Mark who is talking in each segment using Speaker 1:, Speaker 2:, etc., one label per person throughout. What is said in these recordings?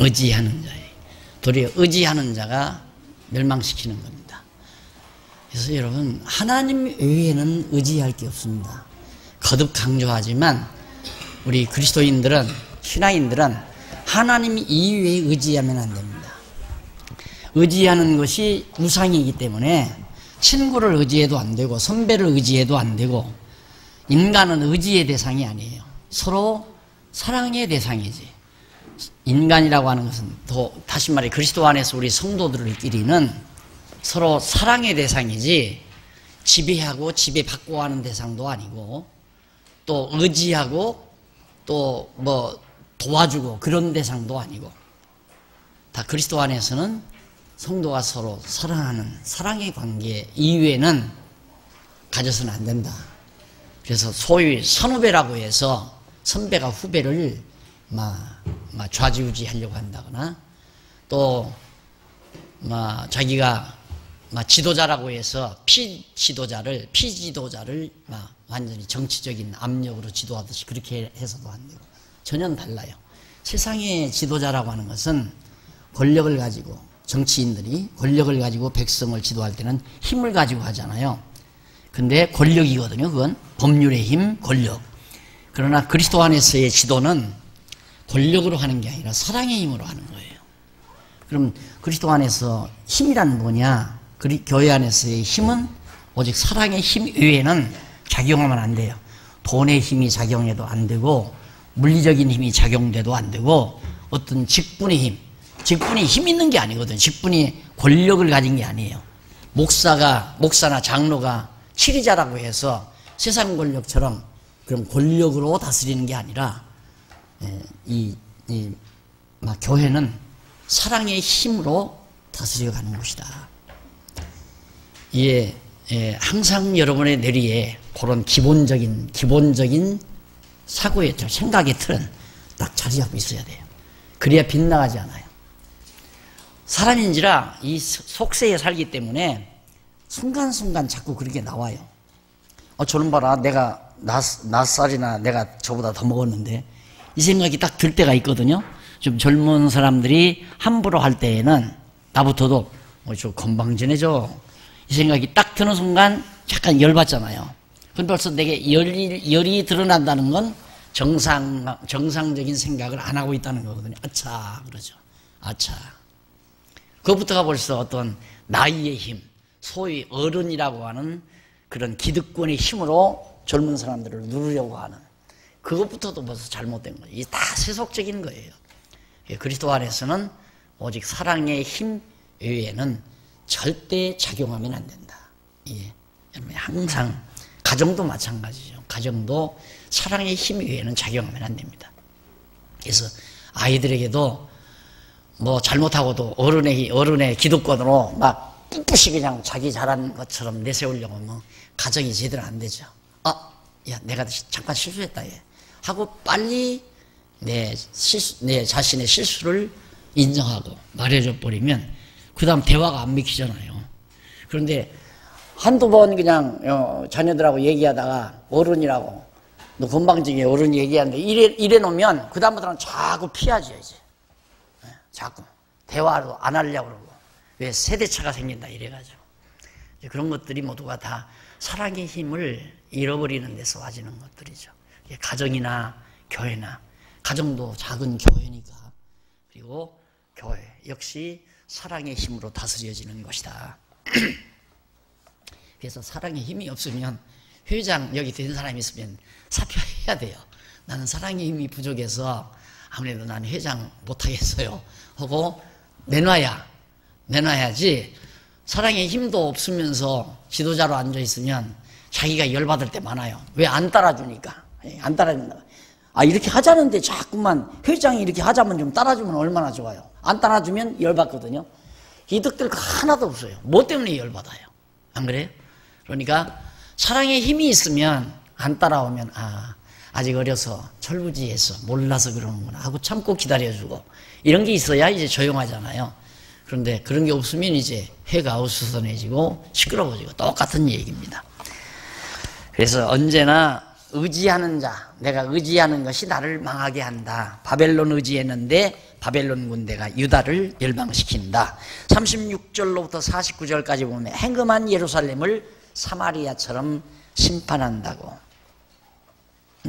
Speaker 1: 의지하는 자예요. 도리어 의지하는 자가 멸망시키는 겁니다. 그래서 여러분, 하나님 외에는 의지할 게 없습니다. 거듭 강조하지만 우리 그리스도인들은, 신앙인들은 하나님 이외에 의지하면 안 됩니다. 의지하는 것이 우상이기 때문에 친구를 의지해도 안 되고 선배를 의지해도 안 되고, 인간은 의지의 대상이 아니에요. 서로 사랑의 대상이지. 인간이라고 하는 것은, 다시 말해 그리스도 안에서 우리 성도들끼리는 서로 사랑의 대상이지 지배하고 지배받고 하는 대상도 아니고, 또 의지하고 또 뭐 도와주고 그런 대상도 아니고, 다 그리스도 안에서는 성도가 서로 사랑하는 사랑의 관계 이외에는 가져서는 안 된다. 그래서 소위 선후배라고 해서 선배가 후배를 좌지우지 하려고 한다거나, 또 자기가 지도자라고 해서 피지도자를 완전히 정치적인 압력으로 지도하듯이 그렇게 해서도 안 되고, 전혀 달라요. 세상의 지도자라고 하는 것은 권력을 가지고, 정치인들이 권력을 가지고 백성을 지도할 때는 힘을 가지고 하잖아요. 근데 권력이거든요. 그건 법률의 힘, 권력. 그러나 그리스도 안에서의 지도는 권력으로 하는 게 아니라 사랑의 힘으로 하는 거예요. 그럼 그리스도 안에서 힘이란 뭐냐? 교회 안에서의 힘은 오직 사랑의 힘 외에는 작용하면 안 돼요. 돈의 힘이 작용해도 안 되고, 물리적인 힘이 작용돼도 안 되고, 어떤 직분의 힘 있는 게 아니거든요. 직분이 권력을 가진 게 아니에요. 목사나 장로가 치리자라고 해서 세상 권력처럼 그럼 권력으로 다스리는 게 아니라, 교회는 사랑의 힘으로 다스려 가는 곳이다. 이에 항상 여러분의 뇌리에 그런 기본적인 사고의 틀, 생각의 틀은 딱 자리 잡고 있어야 돼요. 그래야 빗나가지 않아요. 사람인지라 이 속세에 살기 때문에 순간순간 자꾸 그렇게 나와요. 저는 봐라, 내가 나 쌀이나 내가 저보다 더 먹었는데, 이 생각이 딱 들 때가 있거든요. 좀 젊은 사람들이 함부로 할 때에는 나부터도 저 건방지네죠, 이 생각이 딱 드는 순간 약간 열받잖아요. 그럼 벌써 내게 열이 드러난다는 건 정상적인 생각을 안 하고 있다는 거거든요. 아차, 그러죠. 아차. 그것부터가 벌써 어떤 나이의 힘, 소위 어른이라고 하는 그런 기득권의 힘으로 젊은 사람들을 누르려고 하는, 그것부터도 벌써 잘못된 거예요. 이게 다 세속적인 거예요. 그리스도 안에서는 오직 사랑의 힘 외에는 절대 작용하면 안 된다. 여러분, 항상 가정도 마찬가지죠. 가정도 사랑의 힘 외에는 작용하면 안 됩니다. 그래서 아이들에게도 뭐 잘못하고도 어른의 기득권으로 막 꿋꿋이 그냥 자기 잘하는 것처럼 내세우려고 하면 가정이 제대로 안 되죠. 야, 내가 잠깐 실수했다, 얘. 하고 빨리 내 자신의 실수를 인정하고 말해줘 버리면 그 다음 대화가 안 먹히잖아요. 그런데 한두 번 그냥 자녀들하고 얘기하다가 어른이라고, 너 건방지게 어른이 얘기하는데 이래 놓으면 그 다음부터는 자꾸 피하죠. 이제 자꾸 대화도 안 하려고 그러고, 왜 세대차가 생긴다 이래가지고, 그런 것들이 모두가 다 사랑의 힘을 잃어버리는 데서 와지는 것들이죠. 가정이나 교회나, 가정도 작은 교회니까, 그리고 교회 역시 사랑의 힘으로 다스려지는 것이다. 그래서 사랑의 힘이 없으면, 회장 여기 된 사람이 있으면 사표해야 돼요. 나는 사랑의 힘이 부족해서 아무래도 나는 회장 못하겠어요 하고 내놔야지. 사랑의 힘도 없으면서 지도자로 앉아있으면 자기가 열받을 때 많아요. 왜 안 따라주니까. 안 따라준다. 이렇게 하자는데 자꾸만 회장이 이렇게 하자면 좀 따라주면 얼마나 좋아요. 안 따라주면 열받거든요. 이득들 하나도 없어요. 뭐 때문에 열받아요? 안 그래요? 그러니까 사랑의 힘이 있으면, 안 따라오면 아직 어려서 철부지해서 몰라서 그러는구나 하고 참고 기다려주고, 이런 게 있어야 이제 조용하잖아요. 그런데 그런 게 없으면 이제 회가 어수선해지고 시끄러워지고, 똑같은 얘기입니다. 그래서 언제나 의지하는 자, 내가 의지하는 것이 나를 망하게 한다. 바벨론 의지했는데 바벨론 군대가 유다를 멸망시킨다. 36절로부터 49절까지 보면 행음한 예루살렘을 사마리아처럼 심판한다고.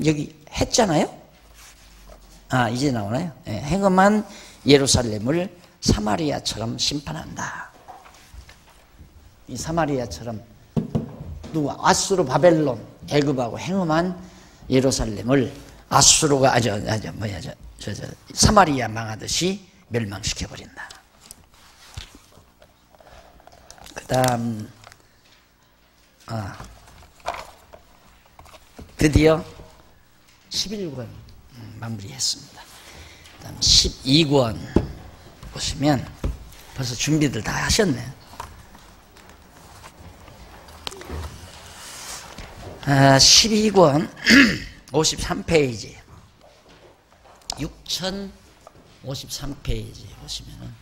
Speaker 1: 여기 했잖아요? 이제 나오나요? 네, 행음한 예루살렘을 사마리아처럼 심판한다. 이 사마리아처럼 누가 아수르 바벨론 애굽하고 행음한 예루살렘을 아수르가 사마리아 망하듯이 멸망시켜 버린다. 그다음 드디어 11권 마무리했습니다. 그다음 12권 보시면 벌써 준비들 다 하셨네요. 12권 53페이지 6053페이지 보시면은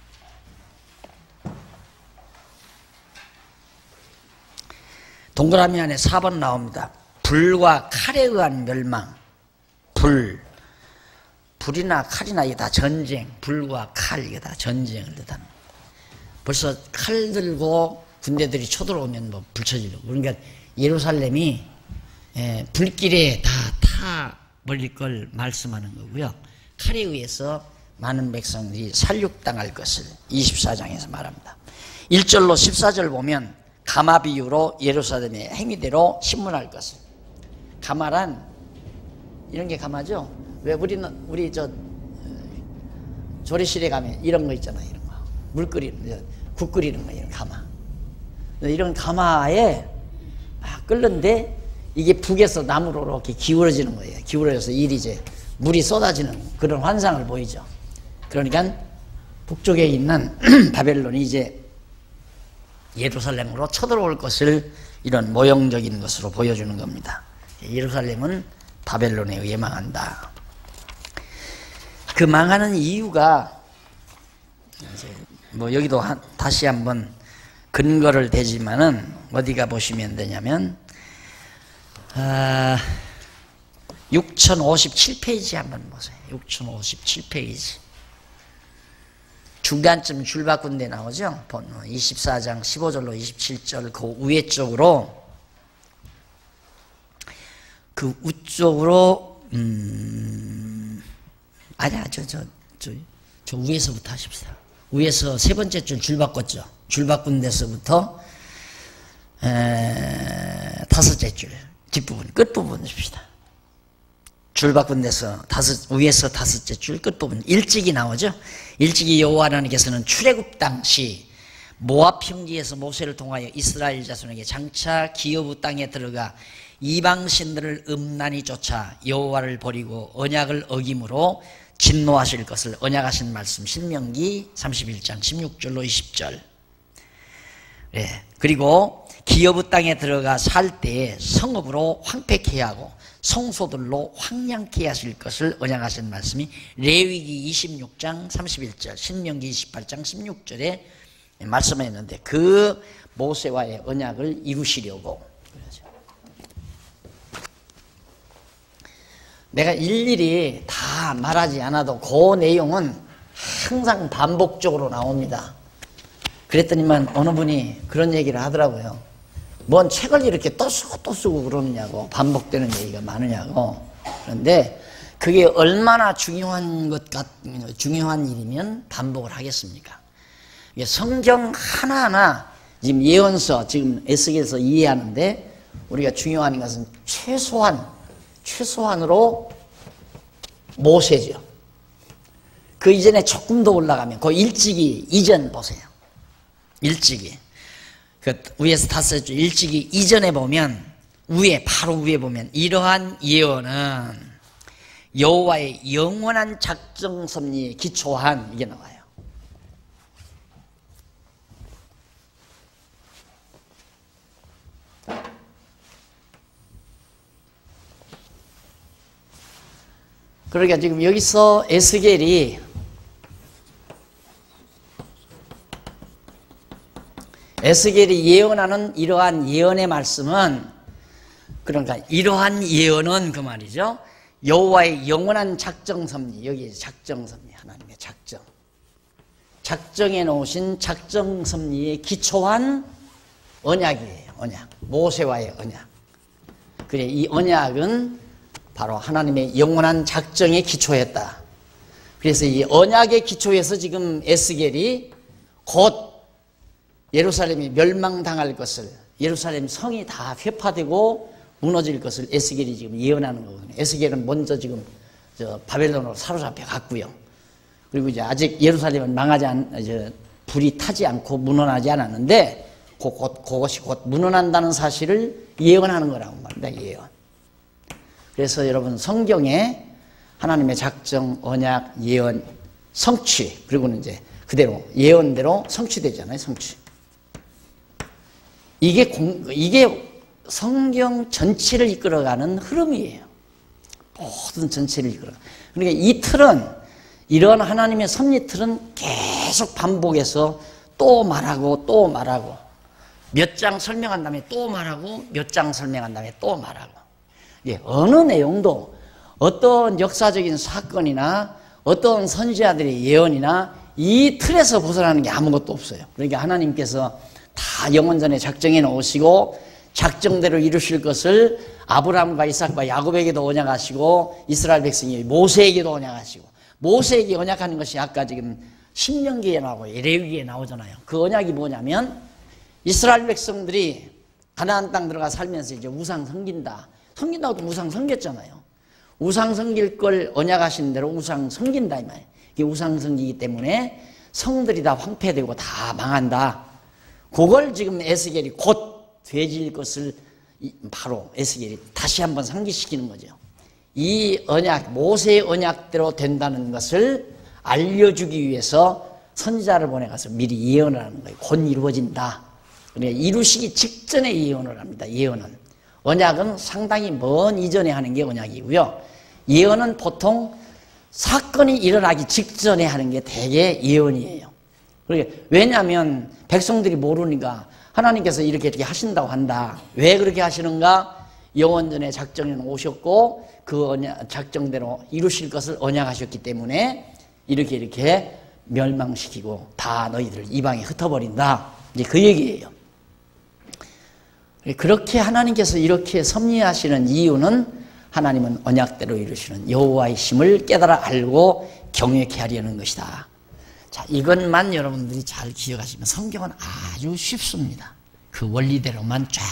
Speaker 1: 동그라미 안에 4번 나옵니다. 불과 칼에 의한 멸망. 불이나 칼이나 이게 다 전쟁. 불과 칼 이게 다 전쟁을 뜻합니다. 벌써 칼 들고 군대들이 쳐들어오면 뭐 불쳐지려고. 그러니까 예루살렘이 불길에 다 타버릴 걸 말씀하는 거고요. 칼에 의해서 많은 백성들이 살육당할 것을 24장에서 말합니다. 1절로 14절 보면 가마 비유로 예루살렘의 행위대로 신문할 것을. 가마란 이런 게 가마죠. 왜 우리 조리실에 가면 이런 거 있잖아요. 이런 거 물 끓이는 국 끓이는 거 이런 가마. 이런 가마에 막 끓는데 이게 북에서 남으로 이렇게 기울어지는 거예요. 기울어져서 이제 물이 쏟아지는 그런 환상을 보이죠. 그러니까 북쪽에 있는 바벨론이 이제 예루살렘으로 쳐들어올 것을 이런 모형적인 것으로 보여주는 겁니다. 예루살렘은 바벨론에 의해 망한다. 그 망하는 이유가 뭐 여기도 다시 한번 근거를 대지만은 어디가 보시면 되냐면 6057페이지 한번 보세요. 6057페이지 중간쯤 줄바꾼 데 나오죠. 24장 15절로 27절 그 위에 쪽으로 그 우쪽으로 아니야 저 위에서부터 하십시다. 위에서 세 번째 줄 바꿨죠. 줄 바꾼 데서부터 다섯째 줄 뒷부분 끝부분 줍시다. 줄 바꾼 데서 위에서 다섯째 줄 끝부분 일찍이 나오죠. 일찍이 여호와 하나님께서는 출애굽 당시 모압 평지에서 모세를 통하여 이스라엘 자손에게 장차 기업의 땅에 들어가 이방신들을 음란히 쫓아 여호와를 버리고 언약을 어김으로 진노하실 것을 언약하신 말씀 신명기 31장 16절로 20절. 네. 그리고 기업의 땅에 들어가 살 때에 성읍으로 황폐케 하고 성소들로 황량케 하실 것을 언약하신 말씀이 레위기 26장 31절 신명기 28장 16절에 말씀했는데 그 모세와의 언약을 이루시려고. 내가 일일이 다 말하지 않아도 그 내용은 항상 반복적으로 나옵니다. 그랬더니만 어느 분이 그런 얘기를 하더라고요. 뭔 책을 이렇게 또 쓰고 그러느냐고, 반복되는 얘기가 많으냐고. 그런데 그게 얼마나 중요한 일이면 반복을 하겠습니까? 성경 하나하나 지금 예언서 지금 에스겔서 이해하는데 우리가 중요한 것은 최소한으로 모세죠. 그 이전에 조금 더 올라가면 그 일찍이 이전 보세요. 일찍이 그 위에서 다섯 줄 일찍이 이전에 보면 바로 위에 보면 이러한 예언은 여호와의 영원한 작정 섭리에 기초한 이게 나와요. 그러니까 지금 여기서 에스겔이 예언하는 이러한 예언의 말씀은 그러니까 이러한 예언은 그 말이죠. 여호와의 영원한 작정 섭리, 여기 작정 섭리, 하나님의 작정. 작정해 놓으신 작정 섭리에 기초한 언약이에요. 언약. 모세와의 언약. 그래, 이 언약은 바로 하나님의 영원한 작정에 기초했다. 그래서 이 언약의 기초에서 지금 에스겔이 곧 예루살렘이 멸망당할 것을, 예루살렘 성이 다 회파되고 무너질 것을 에스겔이 지금 예언하는 거거든요. 에스겔은 먼저 지금 바벨론으로 사로잡혀 갔고요. 그리고 이제 아직 예루살렘은 불이 타지 않고 무너나지 않았는데 그것이 곧 무너난다는 사실을 예언하는 거라고 말합니다. 예언. 그래서 여러분 성경에 하나님의 작정, 언약, 예언, 성취, 그리고는 이제 그대로 예언대로 성취되잖아요. 성취. 이게 성경 전체를 이끌어가는 흐름이에요. 모든 전체를 이끌어. 그러니까 이 틀은, 이런 하나님의 섭리 틀은 계속 반복해서 또 말하고 또 말하고, 몇 장 설명한 다음에 또 말하고, 몇 장 설명한 다음에 또 말하고. 예, 어느 내용도 어떤 역사적인 사건이나 어떤 선지자들의 예언이나 이 틀에서 벗어나는 게 아무것도 없어요. 그러니까 하나님께서 다 영원전에 작정해 놓으시고 작정대로 이루실 것을 아브라함과 이삭과 야곱에게도 언약하시고 이스라엘 백성이 모세에게도 언약하시고, 모세에게 언약하는 것이 아까 지금 신명기에 나오고 레위기에 나오잖아요. 그 언약이 뭐냐면 이스라엘 백성들이 가나안 땅 들어가 살면서 이제 우상 섬긴다. 섬긴다고도 우상 섬겼잖아요. 우상 섬길 걸 언약하신 대로 우상 섬긴다 이 말이에요. 이게 우상 섬기기 때문에 성들이 다 황폐되고 다 망한다. 그걸 지금 에스겔이 곧 되질 것을 바로 에스겔이 다시 한번 상기시키는 거죠. 이 언약, 모세의 언약대로 된다는 것을 알려주기 위해서 선지자를 보내가서 미리 예언을 하는 거예요. 곧 이루어진다. 그러니까 이루시기 직전에 예언을 합니다. 예언은. 언약은 상당히 먼 이전에 하는 게 언약이고요. 예언은 보통 사건이 일어나기 직전에 하는 게 대개 예언이에요. 그러니까 왜냐하면 백성들이 모르니까 하나님께서 이렇게 하신다고 한다. 왜 그렇게 하시는가? 영원전에 작정해 오셨고 그 언약, 작정대로 이루실 것을 언약하셨기 때문에 이렇게 멸망시키고 다 너희들 이방에 흩어버린다. 이제 그 얘기예요. 그렇게 하나님께서 이렇게 섭리하시는 이유는 하나님은 언약대로 이루시는 여호와의 힘을 깨달아 알고 경외케 하려는 것이다. 자, 이것만 여러분들이 잘 기억하시면 성경은 아주 쉽습니다. 그 원리대로만 쫙.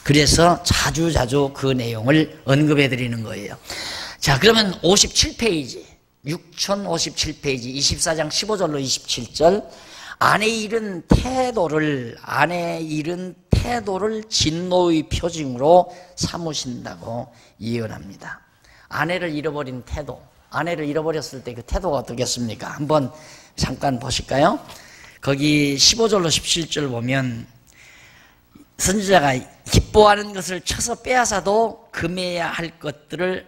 Speaker 1: 그래서 자주자주 그 내용을 언급해 드리는 거예요. 자, 그러면 57페이지, 6057페이지 24장 15절로 27절. 아내의 이른 태도를 진노의 표징으로 삼으신다고 예언합니다. 아내를 잃어버린 태도, 아내를 잃어버렸을 때 그 태도가 어떻겠습니까? 한번 잠깐 보실까요? 거기 15절로 17절 보면 선지자가 기뻐하는 것을 쳐서 빼앗아도 금해야 할 것들을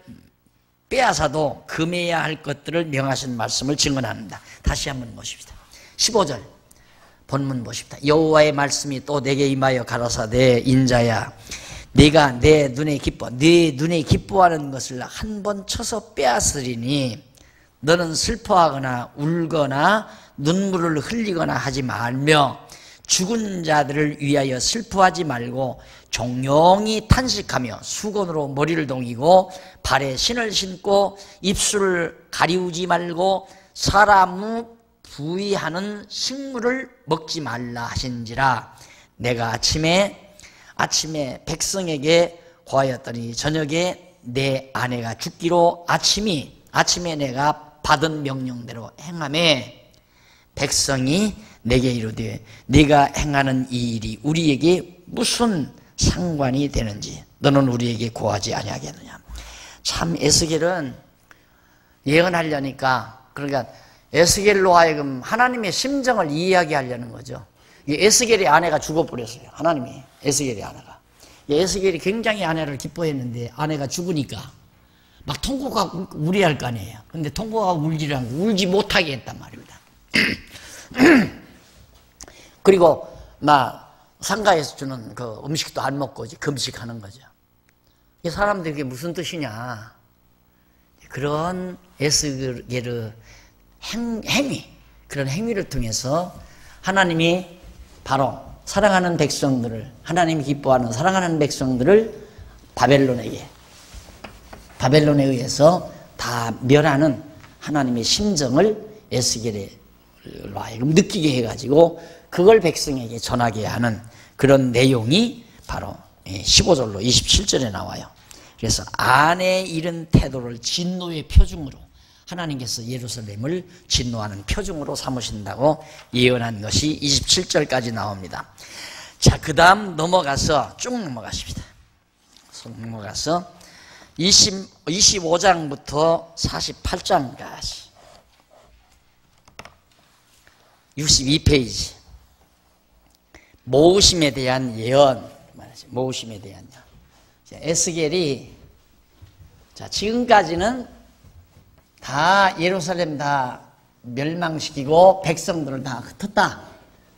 Speaker 1: 명하신 말씀을 증언합니다. 다시 한번 보십시다. 15절 본문 보십시다. 여호와의 말씀이 또 내게 임하여 가라사대 인자야, 네가 내 눈에 기뻐하는 것을 한 번 쳐서 빼앗으리니 너는 슬퍼하거나 울거나 눈물을 흘리거나 하지 말며 죽은 자들을 위하여 슬퍼하지 말고 종용히 탄식하며 수건으로 머리를 동이고 발에 신을 신고 입술을 가리우지 말고 사람의 부의하는 식물을 먹지 말라 하신지라. 내가 아침에 백성에게 고하였더니 저녁에 내 아내가 죽기로 아침에 내가 받은 명령대로 행하매 백성이 내게 이르되 네가 행하는 이 일이 우리에게 무슨 상관이 되는지 너는 우리에게 고하지 아니하겠느냐. 참 에스겔은 예언하려니까, 그러니까 에스겔로 하여금 하나님의 심정을 이야기하려는 거죠. 에스겔의 아내가 죽어버렸어요. 하나님이 에스겔의 아내가. 에스겔이 굉장히 아내를 기뻐했는데 아내가 죽으니까 막 통곡하고 우려할 거 아니에요. 근데 통곡하고 울지를 않고 울지 못하게 했단 말입니다. 그리고 막 상가에서 주는 그 음식도 안 먹고 이제 금식하는 거죠. 이 사람들이 그게 무슨 뜻이냐. 그런 에스게르 행위, 그런 행위를 통해서 하나님이 바로 사랑하는 백성들을, 하나님이 기뻐하는 사랑하는 백성들을 바벨론에 의해서 다 멸하는 하나님의 심정을 에스겔로 하여금 느끼게 해가지고 그걸 백성에게 전하게 하는 그런 내용이 바로 15절로 27절에 나와요. 그래서 안에 이른 태도를 진노의 표징으로 하나님께서 예루살렘을 진노하는 표징으로 삼으신다고 예언한 것이 27절까지 나옵니다. 자, 그 다음 넘어가서 쭉 넘어가십니다. 넘어가서 25장부터 48장까지 62페이지 모으심에 대한 예언 말하죠. 모으심에 대한 예언. 에스겔이 자, 지금까지는 다 예루살렘 다 멸망시키고 백성들을 다 흩었다.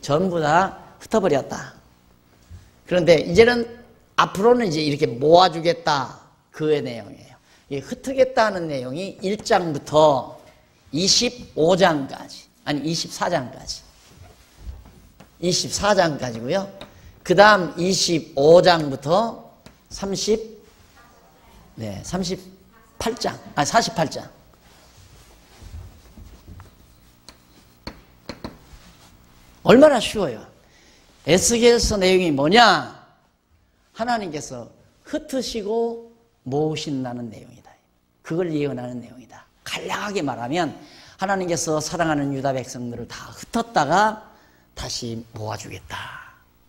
Speaker 1: 전부 다 흩어버렸다. 그런데 이제는 앞으로는 이제 이렇게 모아주겠다. 그의 내용이에요. 이 흩으겠다는 내용이 1장부터 25장까지 아니 24장까지 24장까지고요. 그 다음 25장부터 38장 아니 48장 얼마나 쉬워요. 에스겔서 내용이 뭐냐? 하나님께서 흩으시고 모으신다는 내용이다. 그걸 예언하는 내용이다. 간략하게 말하면 하나님께서 사랑하는 유다 백성들을 다 흩었다가 다시 모아주겠다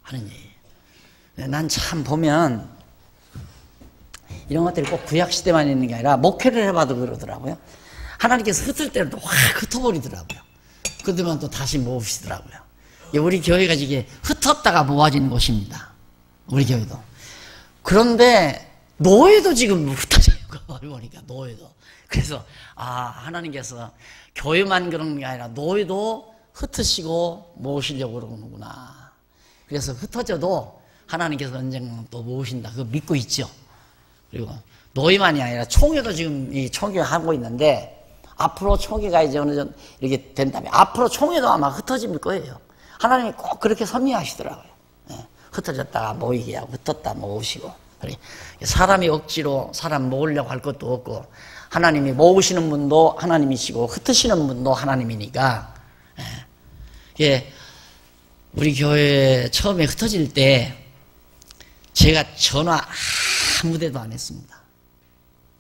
Speaker 1: 하는 얘기예요. 난 참 보면 이런 것들이 꼭 구약시대만 있는 게 아니라 목회를 해봐도 그러더라고요. 하나님께서 흩을 때는 또 확 흩어버리더라고요. 그러더만 또 다시 모으시더라고요. 우리 교회가 이게 흩었다가 모아지는 곳입니다. 우리 교회도. 그런데 노예도 지금 흩어져요. 보니까 노예도. 그래서 하나님께서 교회만 그런 게 아니라 노예도 흩으시고 모으시려고 그러는구나. 그래서 흩어져도 하나님께서 언젠가 또 모으신다. 그거 믿고 있죠. 그리고 노예만이 아니라 총회도 지금 이 총회하고 있는데 앞으로 총회가 이제 어느 정도 이렇게 된다면 앞으로 총회도 아마 흩어질 거예요. 하나님이 꼭 그렇게 섭리하시더라고요. 흩어졌다가 모이게 하고 흩었다 모으시고. 사람이 억지로 사람 모으려고 할 것도 없고 하나님이 모으시는 분도 하나님이시고 흩으시는 분도 하나님이니까. 우리 교회 처음에 흩어질 때 제가 전화 아무 데도 안 했습니다.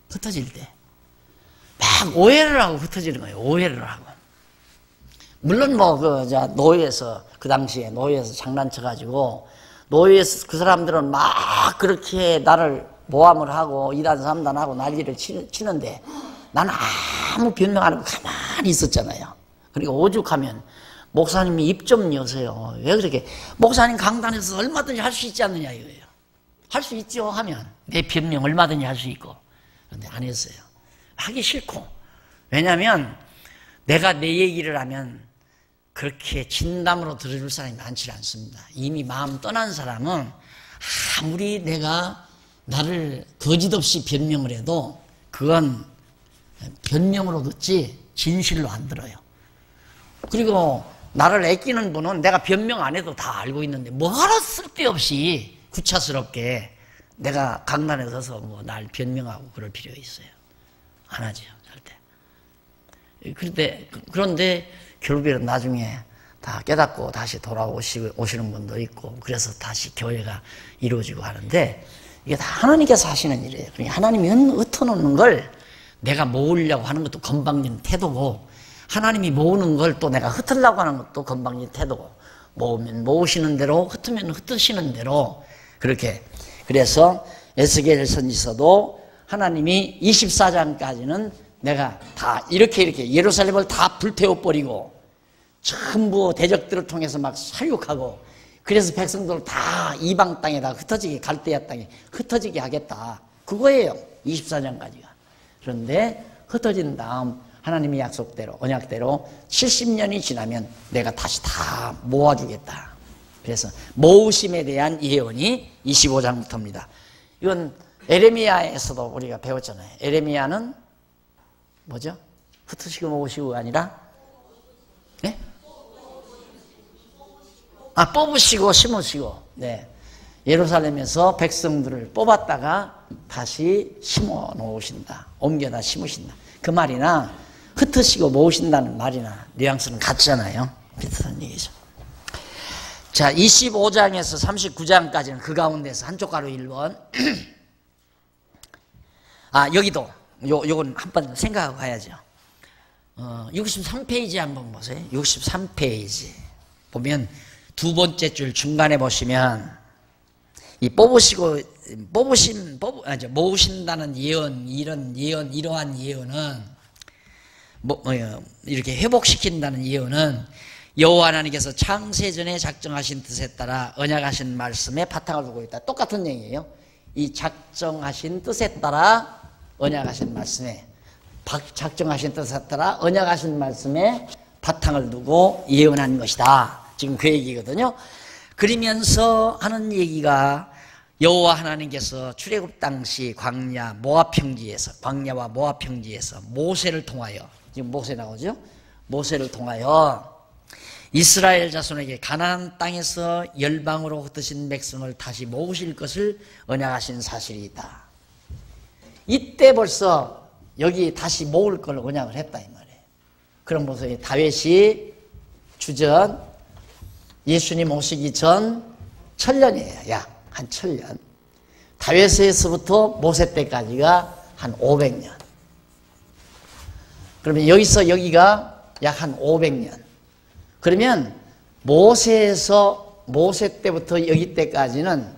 Speaker 1: 흩어질 때 막 오해를 하고 흩어지는 거예요. 오해를 하고. 물론 노예에서 그 당시에 노예에서 장난쳐가지고 노예에서 그 사람들은 막 그렇게 나를 모함을 하고 2단 3단 하고 난리를 치는데 나는 아무 변명 안 하고 가만히 있었잖아요. 그러니까 오죽하면 목사님이 입 좀 여세요. 왜 그렇게 목사님 강단에서 얼마든지 할 수 있지 않느냐 이거예요. 할 수 있죠 하면 내 변명 얼마든지 할 수 있고. 그런데 안 했어요. 하기 싫고. 왜냐하면 내가 내 얘기를 하면 그렇게 진담으로 들어줄 사람이 많지 않습니다. 이미 마음 떠난 사람은 아무리 내가 나를 거짓없이 변명을 해도 그건 변명으로 듣지 진실로 안 들어요. 그리고 나를 아끼는 분은 내가 변명 안 해도 다 알고 있는데 뭐하러 쓸데없이 구차스럽게 내가 강단에 서서 날 변명하고 그럴 필요가 있어요. 안 하죠, 절대. 그런데 결국에는 나중에 다 깨닫고 다시 돌아오시는 분도 있고 그래서 다시 교회가 이루어지고 하는데 이게 다 하나님께서 하시는 일이에요. 그러니까 하나님이 흩어놓는 걸 내가 모으려고 하는 것도 건방진 태도고 하나님이 모으는 걸 또 내가 흩으려고 하는 것도 건방진 태도고 모으면 모으시는 대로 흩으면 흩으시는 대로 그렇게. 그래서 에스겔 선지서도 하나님이 24장까지는 내가 다 이렇게 예루살렘을 다 불태워버리고 전부 대적들을 통해서 막 사육하고 그래서 백성들을 다 이방 땅에다 흩어지게 갈대아 땅에 흩어지게 하겠다. 그거예요. 24장까지가. 그런데 흩어진 다음 하나님의 약속대로 언약대로 70년이 지나면 내가 다시 다 모아주겠다. 그래서 모으심에 대한 예언이 25장부터입니다. 이건 에레미야에서도 우리가 배웠잖아요. 에레미야는 뭐죠? 흩으시고 모으시고가 아니라, 네? 뽑으시고 심으시고, 네. 예루살렘에서 백성들을 뽑았다가 다시 심어 놓으신다. 옮겨다 심으신다. 그 말이나 흩으시고 모으신다는 말이나 뉘앙스는 같잖아요. 비슷한 얘기죠. 자, 25장에서 39장까지는 그 가운데서 한쪽 가로 1번. 여기도 요건 한번 생각하고 가야죠. 63페이지 한번 보세요. 63페이지 보면 두 번째 줄 중간에 보시면 이 모으신다는 예언, 이러한 예언은 이렇게 회복시킨다는 예언은 여호와 하나님께서 창세전에 작정하신 뜻에 따라 언약하신 말씀에 바탕을 두고 있다. 똑같은 얘기예요. 이 작정하신 뜻에 따라 언약하신 말씀에 작정하신 뜻에 따라 언약하신 말씀에 바탕을 두고 예언한 것이다. 지금 그 얘기거든요. 그러면서 하는 얘기가 여호와 하나님께서 출애굽 당시 광야와 모압 평지에서 모세를 통하여, 지금 모세 나오죠? 모세를 통하여 이스라엘 자손에게 가나안 땅에서 열방으로 흩으신 백성을 다시 모으실 것을 언약하신 사실이 있다. 이때 벌써 여기 다시 모을 걸 언약을 했다 이 말이에요. 그럼 보세요. 다윗이 주전 예수님 오시기 전 1000년이에요. 약 한 1000년. 다윗에서부터 모세 때까지가 한 500년. 그러면 여기서 여기가 약 한 500년. 그러면 모세 때부터 여기 때까지는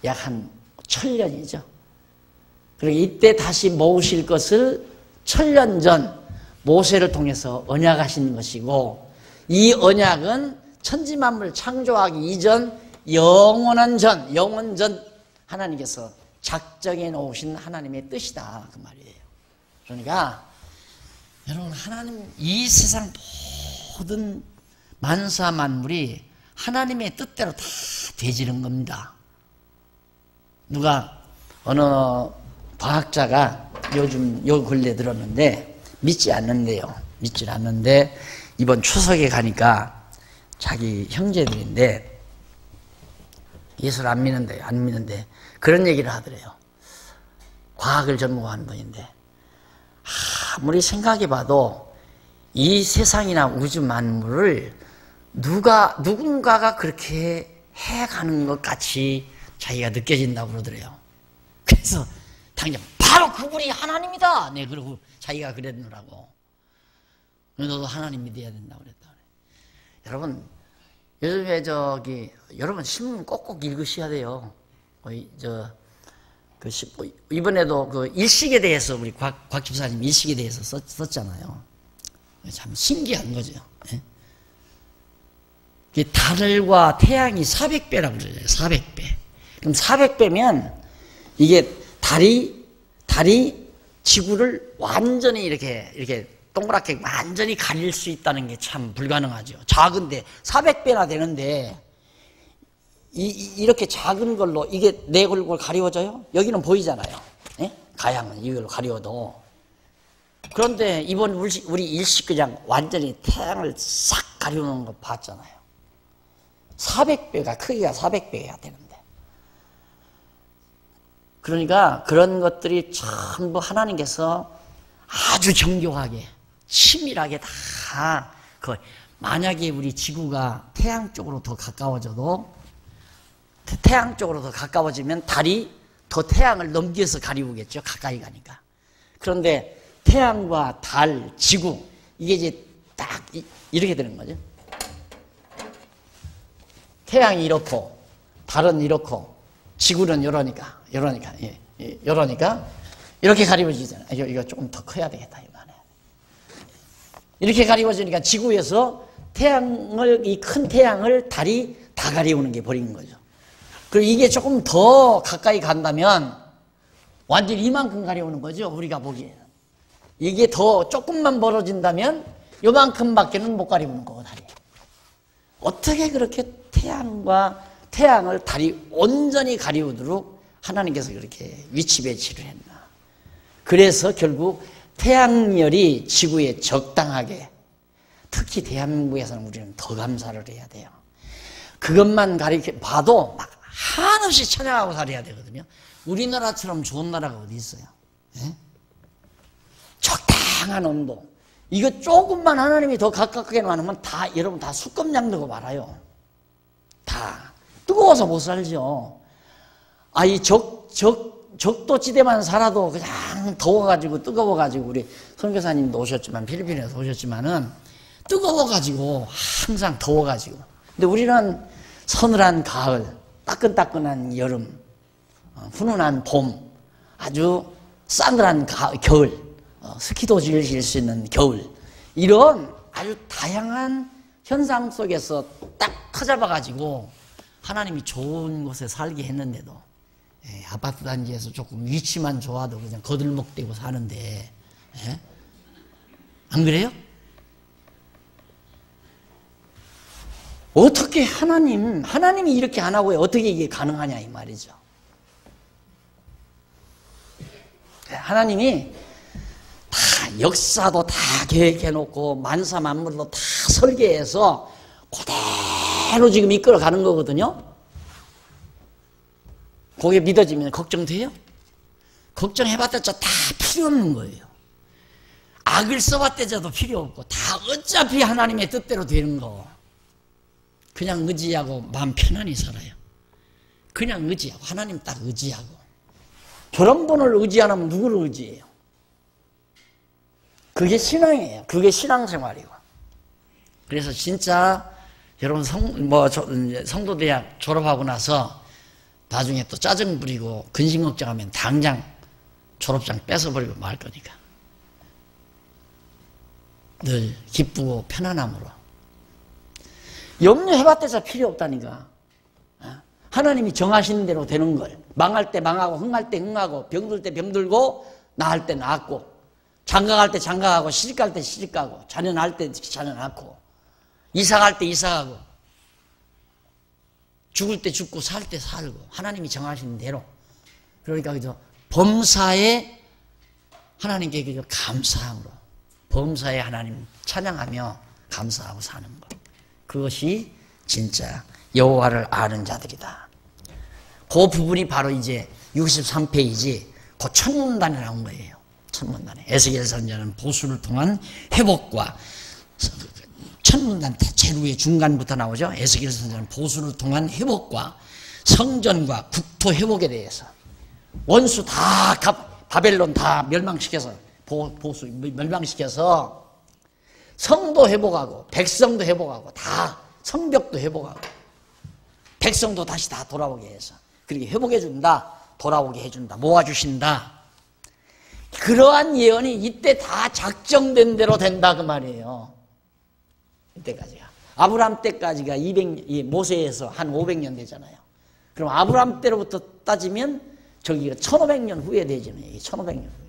Speaker 1: 약 한 1000년이죠. 그리고 이때 다시 모으실 것을 1000년 전 모세를 통해서 언약하신 것이고, 이 언약은 천지만물 창조하기 이전 영원 전 하나님께서 작정해 놓으신 하나님의 뜻이다 그 말이에요. 그러니까 여러분, 하나님 이 세상 모든 만사 만물이 하나님의 뜻대로 다 되지는 겁니다. 누가 어느 과학자가 요즘 요 근래 들었는데 믿지 않는데 이번 추석에 가니까 자기 형제들인데 예수를 안 믿는데 그런 얘기를 하더래요. 과학을 전공하는 분인데 아무리 생각해봐도 이 세상이나 우주 만물을 누군가가 그렇게 해가는 것 같이 자기가 느껴진다고 그러더래요. 그래서 당장 바로 그분이 하나님이다. 네, 그러고 자기가 그랬느라고. 너도 하나님 믿어야 된다고 그랬다. 여러분, 요즘에 여러분 신문 꼭꼭 읽으셔야 돼요. 이번에도 그 일식에 대해서 우리 곽 집사님 일식에 대해서 썼잖아요. 참 신기한 거죠. 예? 달과 태양이 400배라고 그러죠. 400배. 그럼 400배면 이게 달이 지구를 완전히 이렇게 동그랗게 완전히 가릴 수 있다는 게 참 불가능하죠. 작은데 400배나 되는데 이렇게 작은 걸로 이게 내 얼굴 가리워져요? 여기는 보이잖아요. 예? 가양은 이걸로 가리워도. 그런데 이번 우리 일식 그냥 완전히 태양을 싹 가리우는 거 봤잖아요. 400배가 크기가 400배가 되는데. 그러니까 그런 것들이 전부 하나님께서 아주 정교하게 치밀하게 다 만약에 우리 지구가 태양 쪽으로 더 가까워져도 태양 쪽으로 더 가까워지면 달이 더 태양을 넘겨서 가리우겠죠. 가까이 가니까. 그런데 태양과 달, 지구 이게 이제 딱 이렇게 되는 거죠. 태양이 이렇고 달은 이렇고 지구는 이러니까 이렇게 가리워지잖아요. 이거 조금 더 커야 되겠다 이 말이에요. 이렇게 가리워지니까 지구에서 이 큰 태양을 달이 다 가리우는 게 버린 거죠. 그리고 이게 조금 더 가까이 간다면 완전히 이만큼 가리우는 거죠. 우리가 보기에는. 이게 더 조금만 벌어진다면 요만큼밖에는 못 가리우는 거고 달이. 어떻게 그렇게 태양을 달이 온전히 가리우도록 하나님께서 그렇게 위치 배치를 했나. 그래서 결국 태양열이 지구에 적당하게, 특히 대한민국에서는 우리는 더 감사를 해야 돼요. 그것만 봐도 막 한없이 찬양하고 살아야 되거든요. 우리나라처럼 좋은 나라가 어디 있어요? 예? 적당한 온도. 이거 조금만 하나님이 더 가깝게 놔놓으면 다, 여러분 다 수검장 되고 말아요. 다. 뜨거워서 못 살죠. 이 적도지대만 살아도 그냥 더워가지고, 뜨거워가지고, 우리 선교사님도 오셨지만, 필리핀에서 오셨지만은, 뜨거워가지고, 항상 더워가지고. 근데 우리는 서늘한 가을, 따끈따끈한 여름, 훈훈한 봄, 아주 싸늘한 겨울, 스키도 즐길 수 있는 겨울, 이런 아주 다양한 현상 속에서 딱 터잡아가지고 하나님이 좋은 곳에 살게 했는데도, 아파트 단지에서 조금 위치만 좋아도 그냥 거들먹대고 사는데, 안 그래요? 어떻게 하나님이 이렇게 안 하고 어떻게 이게 가능하냐 이 말이죠. 하나님이 다 역사도 다 계획해놓고 만사 만물도 다 설계해서 그대로 지금 이끌어가는 거거든요. 그게 믿어지면 걱정돼요? 걱정해봤자 다 필요 없는 거예요. 악을 써봤자도 필요 없고 다 어차피 하나님의 뜻대로 되는 거. 그냥 의지하고 마음 편안히 살아요. 그냥 의지하고, 하나님 딱 의지하고. 저런 분을 의지 안 하면 누구를 의지해요? 그게 신앙이에요. 그게 신앙생활이고. 그래서 진짜 여러분 성도대학 졸업하고 나서 나중에 또 짜증 부리고 근심 걱정하면 당장 졸업장 뺏어버리고 말 거니까. 늘 기쁘고 편안함으로. 염려해봤자 필요 없다니까. 하나님이 정하시는 대로 되는 걸. 망할 때 망하고, 흥할 때 흥하고, 병들 때 병들고, 나을 때 나았고, 장가갈 때 장가가고, 시집갈 때 시집가고, 자녀날 때 자녀 낳고, 이사갈 때 이사가고, 죽을 때 죽고, 살 때 살고, 하나님이 정하시는 대로. 그러니까 그저 범사에 하나님께 감사함으로, 범사에 하나님 찬양하며 감사하고 사는 것. 그것이 진짜 여호와를 아는 자들이다. 그 부분이 바로 이제 63페이지 그 천문단에 나온 거예요. 천문단에. 에스겔 선지자는 보수를 통한 회복과, 천문단 제루의 중간부터 나오죠. 에스겔 선지자는 보수를 통한 회복과 성전과 국토 회복에 대해서, 원수 다 바벨론 다 멸망시켜서, 보수 멸망시켜서 성도 회복하고 백성도 회복하고 다 성벽도 회복하고 백성도 다시 다 돌아오게 해서 그렇게 회복해 준다. 돌아오게 해준다. 모아주신다. 그러한 예언이 이때 다 작정된 대로 된다 그 말이에요. 이때까지가. 아브라함 때까지가 모세에서 한 500년 되잖아요. 그럼 아브라함 때로부터 따지면 저기가 1500년 후에 되잖아요. 1500년 후에.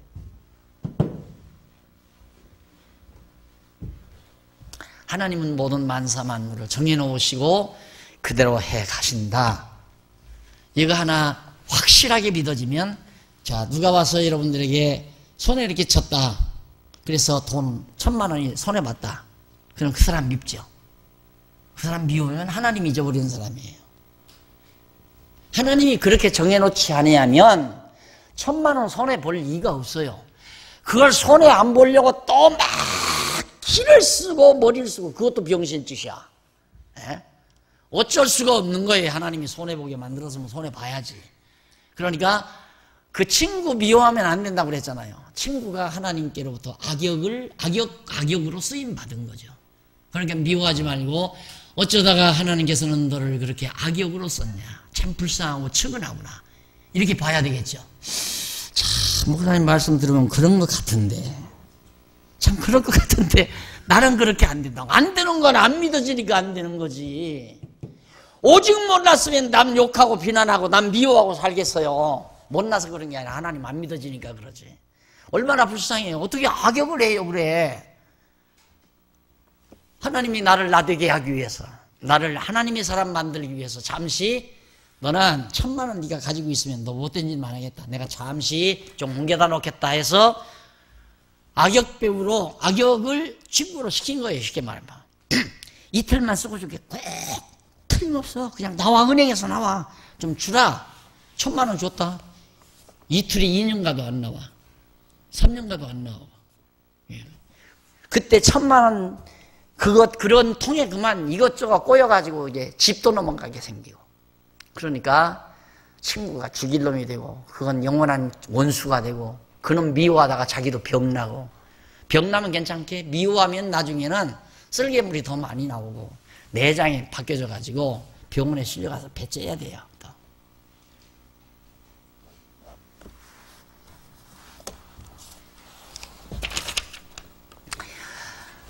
Speaker 1: 하나님은 모든 만사 만물을 정해놓으시고 그대로 해 가신다. 이거 하나 확실하게 믿어지면, 자, 누가 와서 여러분들에게 손에 이렇게 쳤다. 그래서 돈 1000만 원이 손에 봤다. 그럼 그 사람 밉죠. 그 사람 미우면 하나님 잊어버리는 사람이에요. 하나님이 그렇게 정해놓지 아니하면 1000만 원 손에 볼 이유가 없어요. 그걸 손에 안 보려고 또 막 키를 쓰고 머리를 쓰고, 그것도 병신짓이야. 어쩔 수가 없는 거예요. 하나님이 손해보게 만들었으면 손해봐야지. 그러니까 그 친구 미워하면 안 된다고 그랬잖아요. 친구가 하나님께로부터 악역으로 쓰임받은 거죠. 그러니까 미워하지 말고, 어쩌다가 하나님께서는 너를 그렇게 악역으로 썼냐. 참 불쌍하고 측은하구나. 이렇게 봐야 되겠죠. 참, 목사님 말씀 들으면 그런 것 같은데. 참 그럴 것 같은데 나는 그렇게 안 된다고. 안 되는 건 안 믿어지니까 안 되는 거지. 오직 몰랐으면 남 욕하고 비난하고 남 미워하고 살겠어요. 못나서 그런 게 아니라 하나님 안 믿어지니까 그러지. 얼마나 불쌍해요. 어떻게 악역을 해요 그래. 하나님이 나를 나되게 하기 위해서, 나를 하나님의 사람 만들기 위해서 잠시 너는 1,000만 원 네가 가지고 있으면 너 못된 짓만 하겠다. 내가 잠시 좀 옮겨다 놓겠다 해서 악역 배우로 악역을 친구로 시킨 거예요. 쉽게 말하면. 이틀만 쓰고 줄게. 꼭 틀림없어. 그냥 나와. 은행에서 나와. 좀 주라. 1,000만 원 줬다. 이틀이 2년 가도 안 나와. 3년 가도 안 나와. 예. 그때 1,000만 원 그런 통에 그만 이것저것 꼬여가지고 이제 집도 넘어가게 생기고. 그러니까 친구가 죽일 놈이 되고 그건 영원한 원수가 되고 그놈 미워하다가 자기도 병나고 병나면 괜찮게 미워하면 나중에는 쓸개물이 더 많이 나오고 내장이 바뀌어져 가지고 병원에 실려가서 배째야 돼요. 또.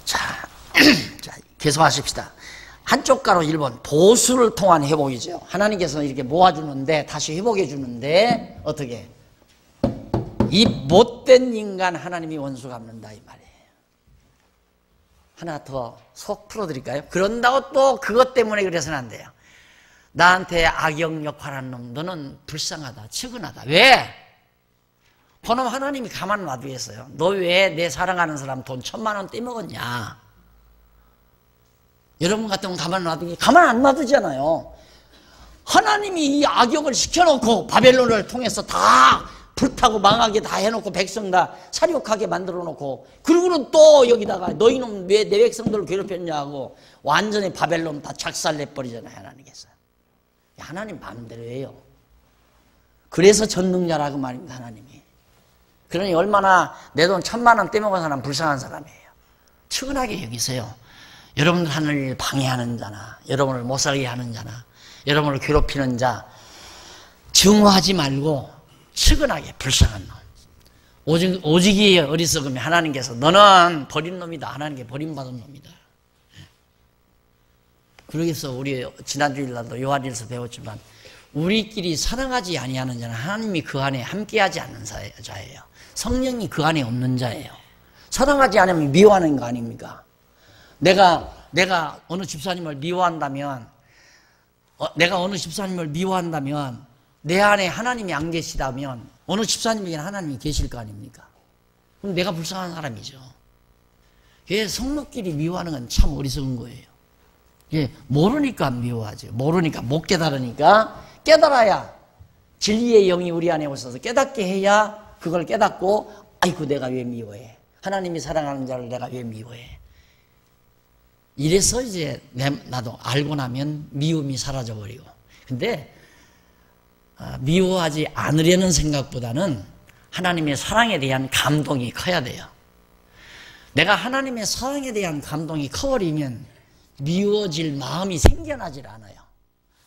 Speaker 1: 자, 계속하십시다. 한쪽 가로 1번 보수를 통한 회복이죠. 하나님께서 이렇게 모아주는데 다시 회복해 주는데 어떻게? 이 못된 인간 하나님이 원수 갚는다 이 말이에요. 하나 더 속 풀어드릴까요? 그런다고 또 그것 때문에 그래서는 안 돼요. 나한테 악역 역할하는 놈 너는 불쌍하다 측은하다. 왜? 그놈 하나님이 가만 놔두겠어요. 너 왜 내 사랑하는 사람 돈 1,000만 원 떼먹었냐? 여러분 같으면 가만 놔두기 가만 안 놔두잖아요. 하나님이 이 악역을 시켜놓고 바벨론을 통해서 다 불타고 망하게 다 해놓고 백성 다 사륙하게 만들어놓고 그리고는 또 여기다가 너희는 왜 내 백성들을 괴롭혔냐고 완전히 바벨론 다 작살내버리잖아요. 하나님께서. 하나님 마음대로 해요. 그래서 전능자라고 말입니다. 하나님이. 그러니 얼마나 내 돈 1,000만 원 떼먹은 사람 불쌍한 사람이에요. 측은하게 여기세요. 여러분들 하는 일 방해하는 자나 여러분을 못 살게 하는 자나 여러분을 괴롭히는 자 증오하지 말고 측은하게 불쌍한 놈. 오직이 어리석으면 하나님께서 너는 버린 놈이다. 하나님께 버림받은 놈이다. 그러겠어. 우리 지난주일날도 요한일서 배웠지만 우리끼리 사랑하지 아니하는 자는 하나님이 그 안에 함께하지 않는 자예요. 성령이 그 안에 없는 자예요. 사랑하지 않으면 미워하는 거 아닙니까? 내가 어느 집사님을 미워한다면 내가 어느 집사님을 미워한다면 내 안에 하나님이 안 계시다면 어느 집사님에게는 하나님이 계실 거 아닙니까? 그럼 내가 불쌍한 사람이죠. 예, 성도끼리 미워하는 건 참 어리석은 거예요. 예, 모르니까 미워하죠. 모르니까 못 깨달으니까 깨달아야 진리의 영이 우리 안에 오셔서 깨닫게 해야 그걸 깨닫고 아이고 내가 왜 미워해? 하나님이 사랑하는 자를 내가 왜 미워해? 이래서 이제 나도 알고 나면 미움이 사라져버리고. 근데 미워하지 않으려는 생각보다는 하나님의 사랑에 대한 감동이 커야 돼요. 내가 하나님의 사랑에 대한 감동이 커버리면 미워질 마음이 생겨나질 않아요.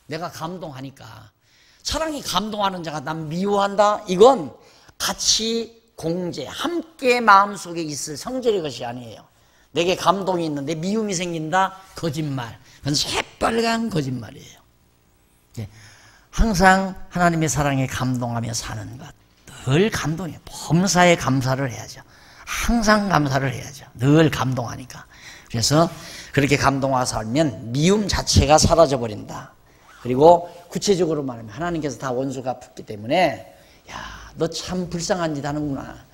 Speaker 1: 내가 감동하니까. 사랑이 감동하는 자가 난 미워한다? 이건 같이 공제, 함께 마음속에 있을 성질의 것이 아니에요. 내게 감동이 있는데 미움이 생긴다? 거짓말. 그건 새빨간 거짓말이에요. 항상 하나님의 사랑에 감동하며 사는 것. 늘 감동해요. 범사에 감사를 해야죠. 항상 감사를 해야죠. 늘 감동하니까. 그래서 그렇게 감동하며 살면 미움 자체가 사라져버린다. 그리고 구체적으로 말하면 하나님께서 다 원수가 붙기 때문에 야, 너 참 불쌍한 짓 하는구나.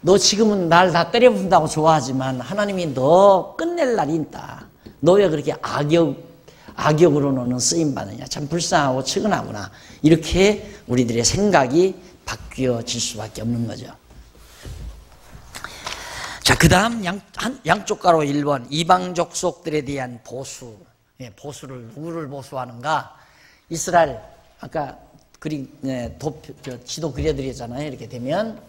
Speaker 1: 너 지금은 날 다 때려본다고 좋아하지만 하나님이 너 끝낼 날이 있다. 너 왜 그렇게 악역으로 너는 쓰임받느냐. 참 불쌍하고 측은하구나. 이렇게 우리들의 생각이 바뀌어질 수밖에 없는 거죠. 자, 그 다음 양쪽 가로 1번 이방족 속들에 대한 보수. 예, 보수를 누구를 보수하는가? 이스라엘 아까 지도 그려드렸잖아요. 이렇게 되면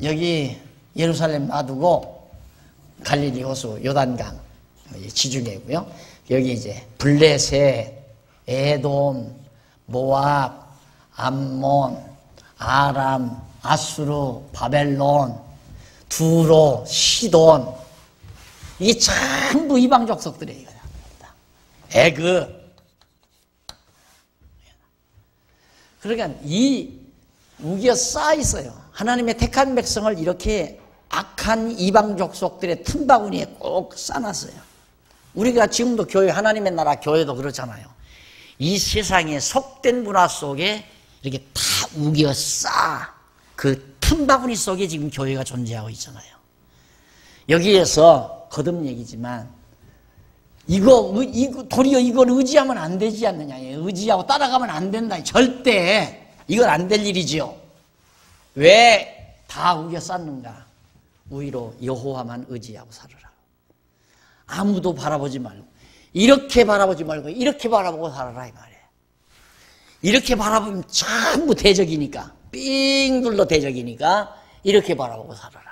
Speaker 1: 여기 예루살렘 놔두고 갈릴리 호수 요단강 지중해고요. 여기 이제 블레셋, 에돔, 모압, 암몬, 아람, 아수르, 바벨론, 두로, 시돈 이게 전부 이방족 속들이에요. 애굽. 그러니까 이 무기가 쌓여 있어요. 하나님의 택한 백성을 이렇게 악한 이방족 속들의 틈바구니에 꼭 쌓아놨어요. 우리가 지금도 교회, 하나님의 나라 교회도 그렇잖아요. 이 세상의 속된 문화 속에 이렇게 다 우겨 싸 그 틈바구니 속에 지금 교회가 존재하고 있잖아요. 여기에서 거듭 얘기지만 도리어 이걸 의지하면 안 되지 않느냐. 의지하고 따라가면 안 된다. 절대 이건 안 될 일이지요. 왜 다 우겨 쌌는가? 오히려 여호와만 의지하고 살아라. 아무도 바라보지 말고 이렇게 바라보지 말고 이렇게 바라보고 살아라 이 말이에요. 이렇게 바라보면 전부 대적이니까 삥 둘러 대적이니까 이렇게 바라보고 살아라.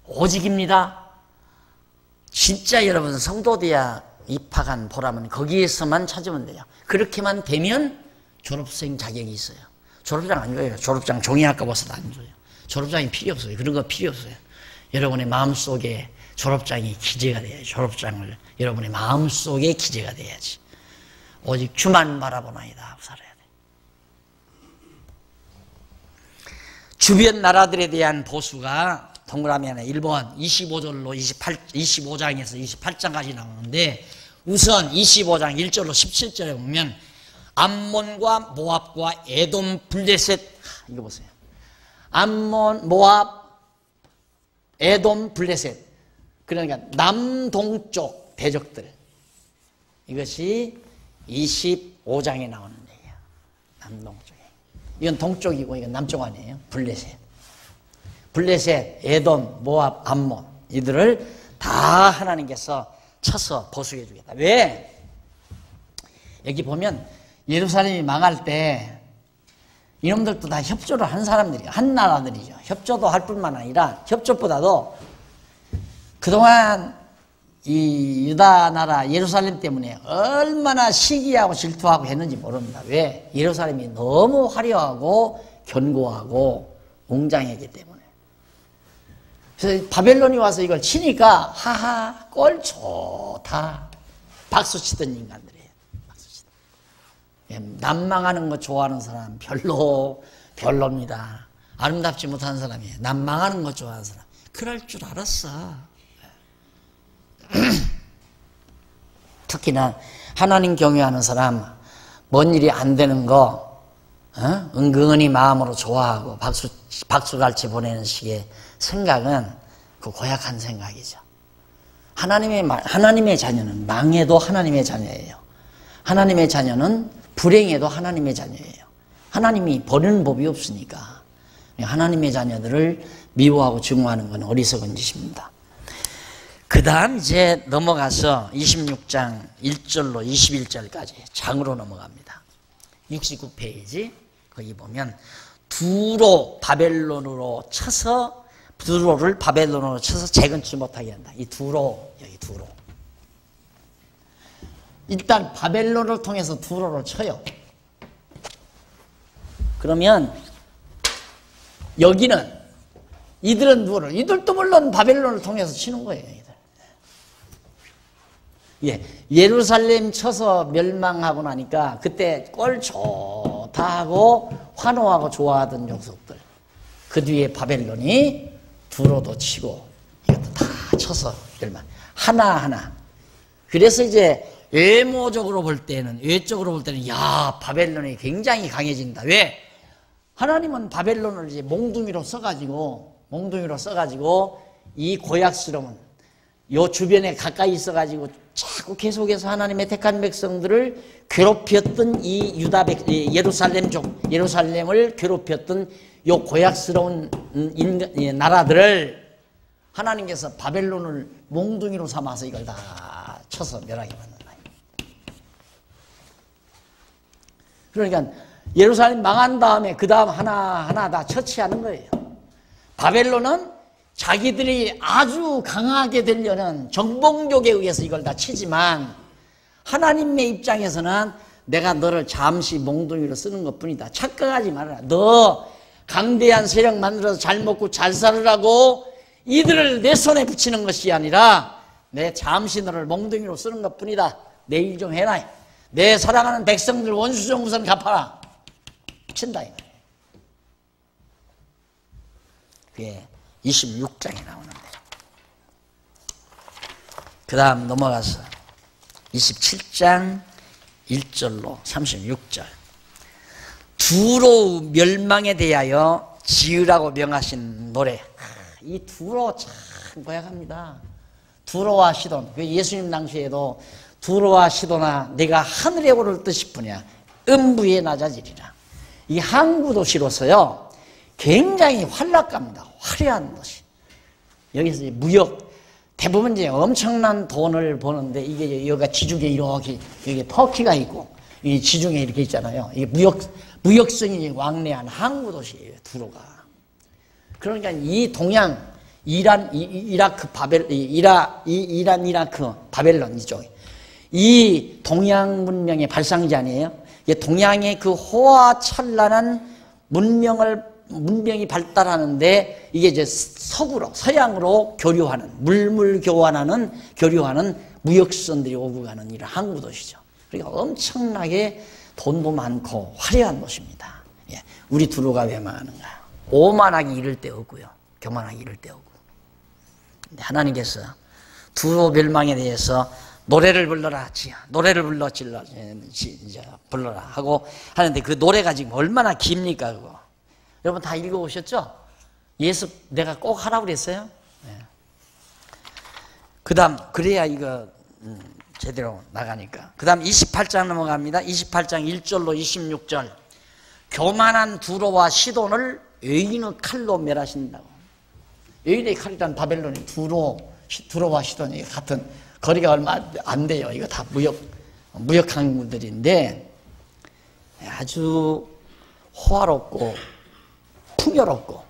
Speaker 1: 오직입니다. 진짜 여러분 성도대학 입학한 보람은 거기에서만 찾으면 돼요. 그렇게만 되면 졸업생 자격이 있어요. 졸업장 안 줘요. 졸업장 종이 아까워서도 안 줘요. 졸업장이 필요 없어요. 그런 거 필요 없어요. 여러분의 마음속에 졸업장이 기재가 돼야지. 졸업장을 여러분의 마음속에 기재가 돼야지. 오직 주만 바라보나이다 하고 살아야 돼. 주변 나라들에 대한 보수가 동그라미 안에 1번 25절로 25장에서 28장까지 나오는데 우선 25장 1절로 17절에 보면 암몬과 모압과 에돔 블레셋 이거 보세요. 암몬, 모압, 에돔, 블레셋 그러니까 남동쪽 대적들 이것이 25장에 나오는 얘기예요. 남동쪽에 이건 동쪽이고 이건 남쪽 아니에요. 블레셋, 에돔, 모압, 암몬 이들을 다 하나님께서 쳐서 보수해 주겠다. 왜? 여기 보면 예루살렘이 망할 때 이놈들도 다 협조를 한 사람들이에요. 한 나라들이죠. 협조도 할 뿐만 아니라 협조보다도 그동안 이 유다 나라 예루살렘 때문에 얼마나 시기하고 질투하고 했는지 모릅니다. 왜? 예루살렘이 너무 화려하고 견고하고 웅장했기 때문에. 그래서 바벨론이 와서 이걸 치니까 하하 꼴 좋다 박수치던 인간들이에요. 난망하는 거 좋아하는 사람 별로입니다. 아름답지 못한 사람이에요. 난망하는 거 좋아하는 사람 그럴 줄 알았어. 특히나 하나님 경외하는 사람 뭔 일이 안 되는 거 은근히 마음으로 좋아하고 박수갈채 보내는 식의 생각은 그 고약한 생각이죠. 하나님의 자녀는 망해도 하나님의 자녀예요. 하나님의 자녀는 불행해도 하나님의 자녀예요. 하나님이 버리는 법이 없으니까 하나님의 자녀들을 미워하고 증오하는 건 어리석은 짓입니다. 그 다음 이제 넘어가서 26장 1절로 21절까지 장으로 넘어갑니다. 69페이지 거기 보면 두로를 바벨론으로 쳐서 재건치 못하게 한다. 이 두로 여기 두로 일단 바벨론을 통해서 두로를 쳐요. 그러면 여기는 이들은 누구를? 이들도 물론 바벨론을 통해서 치는 거예요. 예, 예루살렘 쳐서 멸망하고 나니까 그때 꼴 좋다 하고 환호하고 좋아하던 족속들 그 뒤에 바벨론이 두로도 치고 이것도 다 쳐서 멸망 하나하나. 그래서 이제 외적으로 볼 때는 야 바벨론이 굉장히 강해진다. 왜? 하나님은 바벨론을 이제 몽둥이로 써가지고 이 고약스러운 요 주변에 가까이 있어가지고 자꾸 계속해서 하나님의 택한 백성들을 괴롭혔던 이 예루살렘을 괴롭혔던 요 고약스러운 나라들을 하나님께서 바벨론을 몽둥이로 삼아서 이걸 다 쳐서 멸하게 만든다. 그러니까 예루살렘 망한 다음에 그 다음 하나하나 다 처치하는 거예요. 바벨론은 자기들이 아주 강하게 되려는 정복욕에 의해서 이걸 다 치지만 하나님의 입장에서는 내가 너를 잠시 몽둥이로 쓰는 것뿐이다. 착각하지 말아라. 너 강대한 세력 만들어서 잘 먹고 잘 살으라고 이들을 내 손에 붙이는 것이 아니라 내 잠시 너를 몽둥이로 쓰는 것뿐이다. 내 일 좀 해라. 내 사랑하는 백성들 원수정부선 갚아라. 친다. 그게 26장에 나오는데 그 다음 넘어가서 27장 1절로 36절. 두로 멸망에 대하여 지으라고 명하신 노래. 이 두로 참 고약합니다. 두로와 시돈. 예수님 당시에도 두로와 시도나 내가 하늘에 오를 듯 싶으냐 음부에 낮아지리라. 이 항구 도시로서요 굉장히 활락갑니다. 화려한 도시. 여기서 이제 무역 대부분 이제 엄청난 돈을 버는데 이게 여기가 지중해 이렇게 여기 터키가 있고 이 지중해 이렇게 있잖아요. 이게 무역선이 왕래한 항구 도시예요. 두로가. 그러니까 이 동양 이라크 바벨론 이쪽 이 동양 문명의 발상지 아니에요? 동양의 그 호화찬란한 문명이 발달하는데 이게 이제 서양으로 교류하는 교류하는 무역선들이 오고 가는 이런 항구 도시죠. 그러니까 엄청나게 돈도 많고 화려한 도시입니다. 예. 우리 두로가 왜 망하는가? 오만하기 이를 데 없고요. 교만하기 이를 데 없고. 근데 하나님께서 두로 멸망에 대해서 노래를 불러라, 노래를 불러라 하고 하는데 그 노래가 지금 얼마나 깁니까, 그거? 여러분 다 읽어보셨죠? 예습 내가 꼭 하라고 그랬어요? 네. 그 다음, 그래야 이거 제대로 나가니까. 그 다음 28장 넘어갑니다. 28장 1절로 26절. 교만한 두로와 시돈을 의인의 칼로 멸하신다고. 의인의 칼이란 바벨론이 두로와 시돈이 같은 거리가 얼마 안 돼요. 이거 다 무역 항구들인데 아주 호화롭고 풍요롭고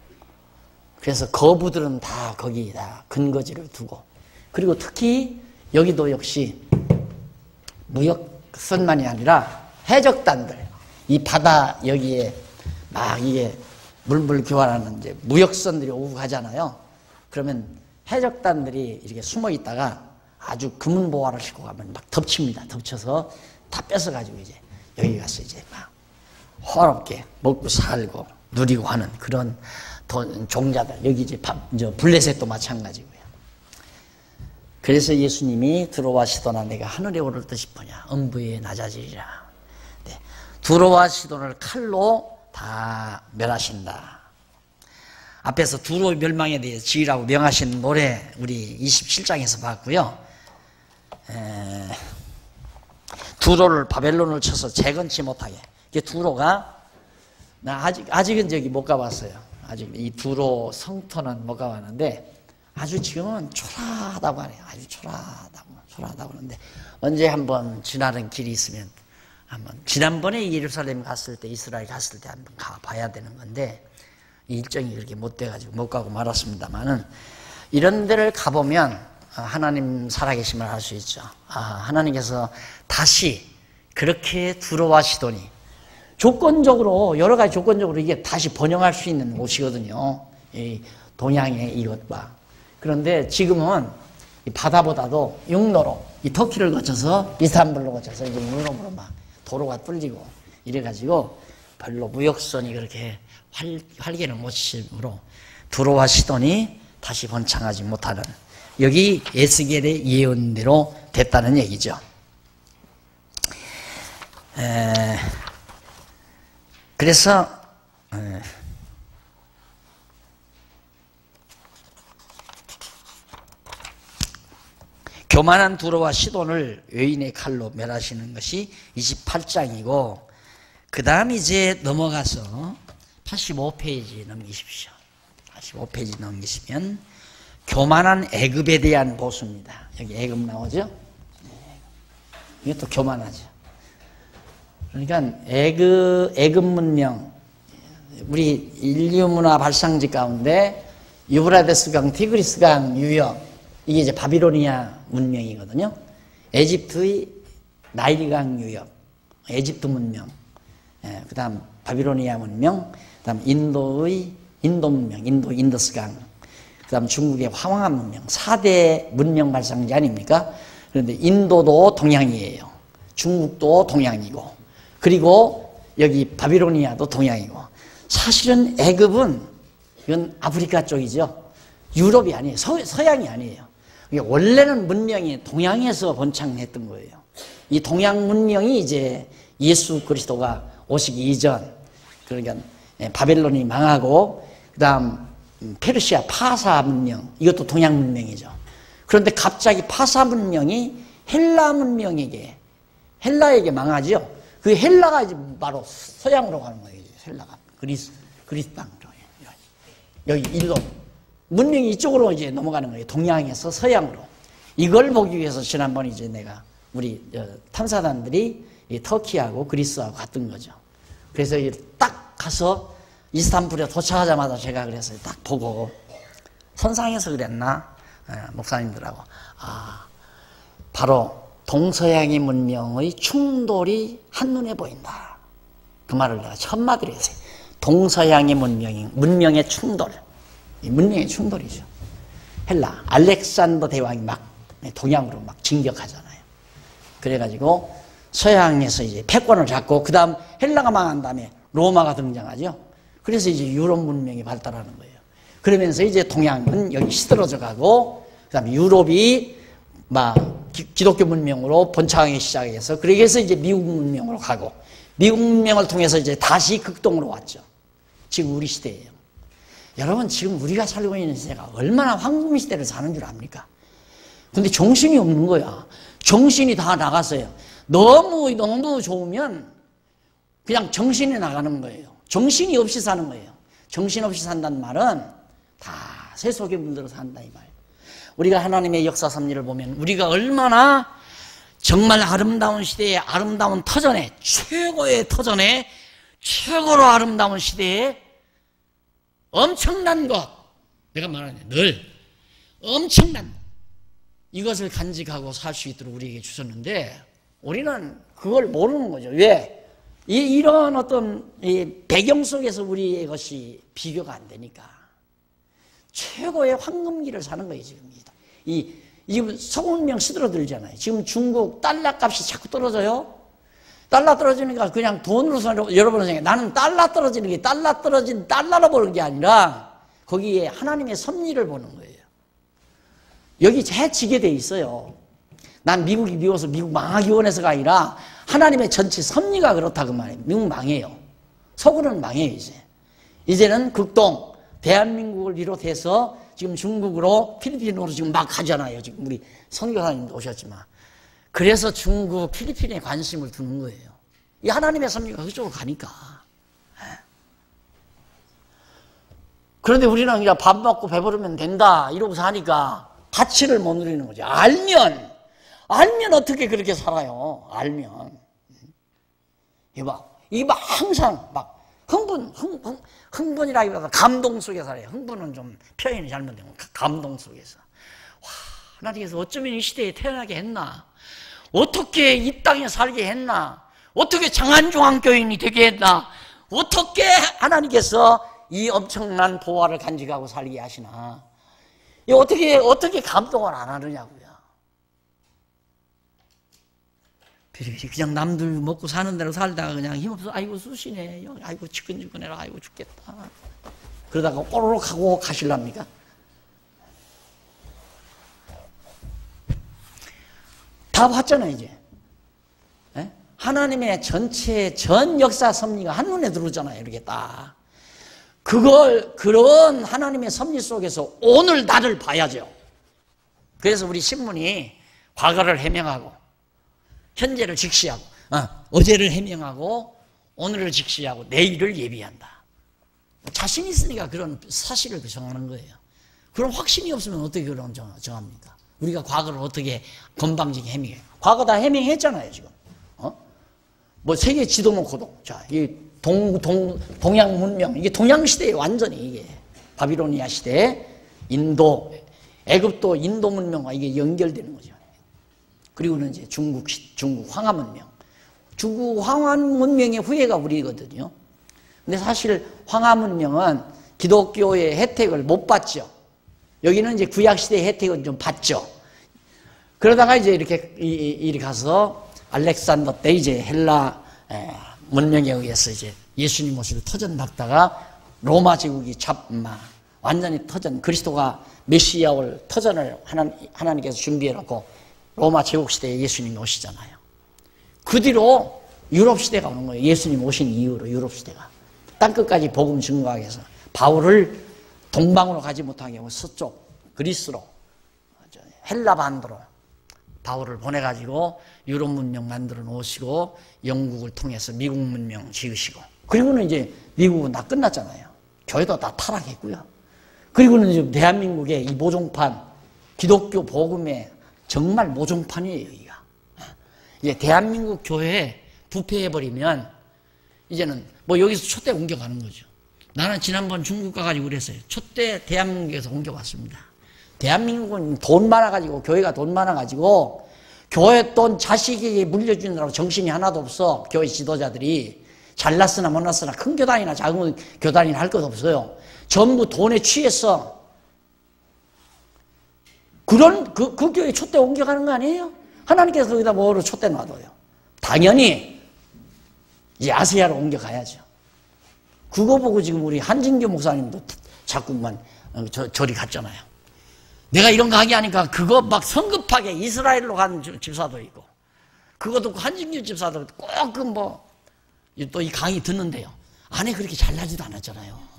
Speaker 1: 그래서 거부들은 다 거기다 근거지를 두고 그리고 특히 여기도 역시 무역선만이 아니라 해적단들 이 바다 여기에 막 이게 물물 교환하는 이제 무역선들이 오고 가잖아요. 그러면 해적단들이 이렇게 숨어 있다가 아주 금은 보화를 싣고 가면 막 덮칩니다. 덮쳐서 다 뺏어가지고 이제 여기 가서 이제 막 호화롭게 먹고 살고 누리고 하는 그런 종자들. 여기 이제 블레셋도 마찬가지고요. 그래서 예수님이 두로와 시돈아 내가 하늘에 오를 듯 싶으냐 음부에 낮아지리라. 네. 두로와 시돈을 칼로 다 멸하신다. 앞에서 두로 멸망에 대해 지으라고 명하신 노래 우리 27장에서 봤고요. 두로를 바벨론을 쳐서 재건치 못하게. 이게 두로가 나 아직은 저기 못 가봤어요. 아직 이 두로 성터는 못 가봤는데 아주 지금은 초라하다고 하네요. 아주 초라하다고 하는데 언제 한번 지나는 길이 있으면 한번 지난번에 예루살렘 갔을 때 이스라엘 갔을 때 한번 가봐야 되는 건데 일정이 그렇게 못 돼가지고 못 가고 말았습니다만은 이런 데를 가보면 하나님 살아계심을 알 수 있죠. 하나님께서 다시 그렇게 두로와 시돈이 조건적으로 여러 가지 조건적으로 이게 다시 번영할 수 있는 곳이거든요. 이 동양의 이것과 그런데 지금은 이 바다보다도 육로로 이 터키를 거쳐서 이스탄불로 거쳐서 이제 유럽으로 막 도로가 뚫리고 이래가지고 별로 무역선이 그렇게 활개는 모습으로 두로와 시돈이 다시 번창하지 못하는 여기 에스겔의 예언대로 됐다는 얘기죠. 그래서 교만한 두로와 시돈을 의인의 칼로 멸하시는 것이 28장이고 그 다음 이제 넘어가서 85페이지 넘기십시오. 85페이지 넘기시면 교만한 애굽에 대한 보수입니다. 여기 애굽 나오죠? 이것도 교만하죠. 그러니까 애굽 문명, 우리 인류 문화 발상지 가운데 유브라데스강, 티그리스강 유역, 이게 이제 바비로니아 문명이거든요. 에집트의 나일강 유역, 에집트 문명, 그 다음 바비로니아 문명, 그 다음 인도의 인도 문명, 인더스강, 그 다음 중국의 황황한 문명, 4대 문명 발상지 아닙니까? 그런데 인도도 동양이에요. 중국도 동양이고, 그리고 여기 바비로니아도 동양이고, 사실은 애굽은 이건 아프리카 쪽이죠. 유럽이 아니에요. 서양이 아니에요. 원래는 문명이 동양에서 번창했던 거예요. 이 동양 문명이 이제 예수 그리스도가 오시기 이전, 그러니까 바벨론이 망하고 그다음 페르시아 파사 문명, 이것도 동양 문명이죠. 그런데 갑자기 파사 문명이 헬라 문명에게, 헬라에게 망하죠. 그 헬라가 이제 바로 서양으로 가는 거예요. 헬라가 그리스 땅으로. 여기 일로 문명이 이쪽으로 이제 넘어가는 거예요. 동양에서 서양으로. 이걸 보기 위해서 지난번 이제 내가 우리 탐사단들이 터키하고 그리스하고 갔던 거죠. 그래서 딱 가서 이스탄불에 도착하자마자 제가 그래서 딱 보고, 선상에서 그랬나? 목사님들하고. 바로 동서양의 문명의 충돌이 한눈에 보인다. 그 말을 내가 첫마디로 했어요. 동서양의 문명의 충돌. 문명의 충돌이죠. 헬라, 알렉산더 대왕이 막 동양으로 막 진격하잖아요. 그래가지고 서양에서 이제 패권을 잡고, 그 다음 헬라가 망한 다음에 로마가 등장하죠. 그래서 이제 유럽 문명이 발달하는 거예요. 그러면서 이제 동양은 여기 시들어져 가고, 그 다음에 유럽이 막 기독교 문명으로 번창하기 시작해서, 그래서 이제 미국 문명으로 가고, 미국 문명을 통해서 이제 다시 극동으로 왔죠. 지금 우리 시대예요. 여러분, 지금 우리가 살고 있는 시대가 얼마나 황금 시대를 사는 줄 압니까? 근데 정신이 없는 거야. 정신이 다 나갔어요. 너무 좋으면 그냥 정신이 나가는 거예요. 정신이 없이 사는 거예요. 정신 없이 산다는 말은 다 세속에 물들어 산다 이 말. 우리가 하나님의 역사 섭리를 보면 우리가 얼마나 정말 아름다운 시대에, 아름다운 터전에, 최고의 터전에, 최고로 아름다운 시대에 엄청난 것, 내가 말하는 늘 엄청난 것, 이것을 간직하고 살 수 있도록 우리에게 주셨는데, 우리는 그걸 모르는 거죠. 왜? 이런 어떤 배경 속에서 우리의 것이 비교가 안 되니까. 최고의 황금기를 사는 거예요, 지금. 지금 서문명 시들어들잖아요. 지금 중국 달러 값이 자꾸 떨어져요. 달러 떨어지니까 그냥 돈으로 사는, 여러분은 생각해. 나는 달러 떨어지는 게 달러 떨어진 달러로 보는 게 아니라 거기에 하나님의 섭리를 보는 거예요. 여기 해지게 돼 있어요. 난 미국이 미워서 미국 망하기 원해서가 아니라 하나님의 전체 섭리가 그렇다고 말해요. 미국 망해요. 서구는 망해요, 이제. 이제는 극동, 대한민국을 비롯해서 지금 중국으로, 필리핀으로 지금 막 가잖아요. 지금 우리 선교사님도 오셨지만. 그래서 중국, 필리핀에 관심을 두는 거예요. 이 하나님의 섭리가 그쪽으로 가니까. 그런데 우리는 그냥 밥 먹고 배부르면 된다 이러고 사니까 가치를 못 누리는 거죠. 알면 어떻게 그렇게 살아요. 알면. 이봐 항상 막 흥분이라기보다 감동 속에 살아요. 흥분은 좀 표현이 잘못되고 감동 속에서. 와, 하나님께서 어쩌면 이 시대에 태어나게 했나? 어떻게 이 땅에 살게 했나? 어떻게 장안중앙교인이 되게 했나? 어떻게 하나님께서 이 엄청난 보화를 간직하고 살게 하시나? 어떻게 감동을 안 하느냐고요. 그냥 남들 먹고 사는 대로 살다가 그냥 힘없어, 아이고 쑤시네, 아이고 지끈지끈해라, 아이고 죽겠다. 그러다가 꼬르륵 하고 가실랍니까? 다 봤잖아요, 이제. 에? 하나님의 전체 전 역사 섭리가 한눈에 들어오잖아요, 이렇게 딱. 그런 하나님의 섭리 속에서 오늘 나를 봐야죠. 그래서 우리 신문이 과거를 해명하고, 현재를 직시하고, 어제를 해명하고, 오늘을 직시하고, 내일을 예비한다. 자신 있으니까 그런 사실을 정하는 거예요. 그런 확신이 없으면 어떻게 그런 정합니까? 우리가 과거를 어떻게 건방지게 해명해요? 과거 다 해명했잖아요, 지금. 뭐 세계 지도 놓고도. 자, 이 동양 문명, 이게 동양 시대에 완전히 이게 바비로니아 시대, 인도, 애굽도 인도 문명과 이게 연결되는 거죠. 그리고는 이제 중국 황하 문명. 중국 황하 문명의 후예가 우리거든요. 근데 사실 황하 문명은 기독교의 혜택을 못 받죠. 여기는 이제 구약시대의 혜택은 좀 받죠. 그러다가 이제 이렇게 가서 알렉산더 때 이제 헬라 문명에 의해서 이제 예수님 모시고 터전박다가 로마 제국이 완전히 터전, 그리스도가 메시아 올 터전을 하나님께서 준비해 놓고 로마 제국시대에 예수님이 오시잖아요. 그 뒤로 유럽시대가 오는 거예요. 예수님 오신 이후로 유럽시대가. 땅끝까지 복음 증거하기 위해서 바울을 동방으로 가지 못하게 하고 서쪽 그리스로 헬라 반도로 바울을 보내가지고 유럽 문명 만들어 놓으시고 영국을 통해서 미국 문명 지으시고, 그리고는 이제 미국은 다 끝났잖아요. 교회도 다 타락했고요. 그리고는 지금 대한민국의 이 모종판, 기독교 복음의 정말 모종판이에요, 여기가. 이제 대한민국 교회에 부패해버리면 이제는 뭐 여기서 촛대 옮겨가는 거죠. 나는 지난번 중국 가가지고 그랬어요. 촛대 대한민국에서 옮겨왔습니다. 대한민국은 돈 많아가지고, 교회가 돈 많아가지고, 교회 돈 자식에게 물려주느라고 정신이 하나도 없어. 교회 지도자들이 잘났으나 못났으나 큰 교단이나 작은 교단이나 할 것 없어요. 전부 돈에 취해서 그런 그 교회 촛대 옮겨가는 거 아니에요? 하나님께서 거기다 뭐로 촛대 놔둬요? 당연히 이제 아시아로 옮겨가야죠. 그거 보고 지금 우리 한진교 목사님도 자꾸만 저리 갔잖아요. 내가 이런 거 하게 하니까 그거 막 성급하게 이스라엘로 간 집사도 있고, 그거 듣고 한진교 집사도 꼭 그 뭐 또 이 강의 듣는데요. 안에 그렇게 잘나지도 않았잖아요.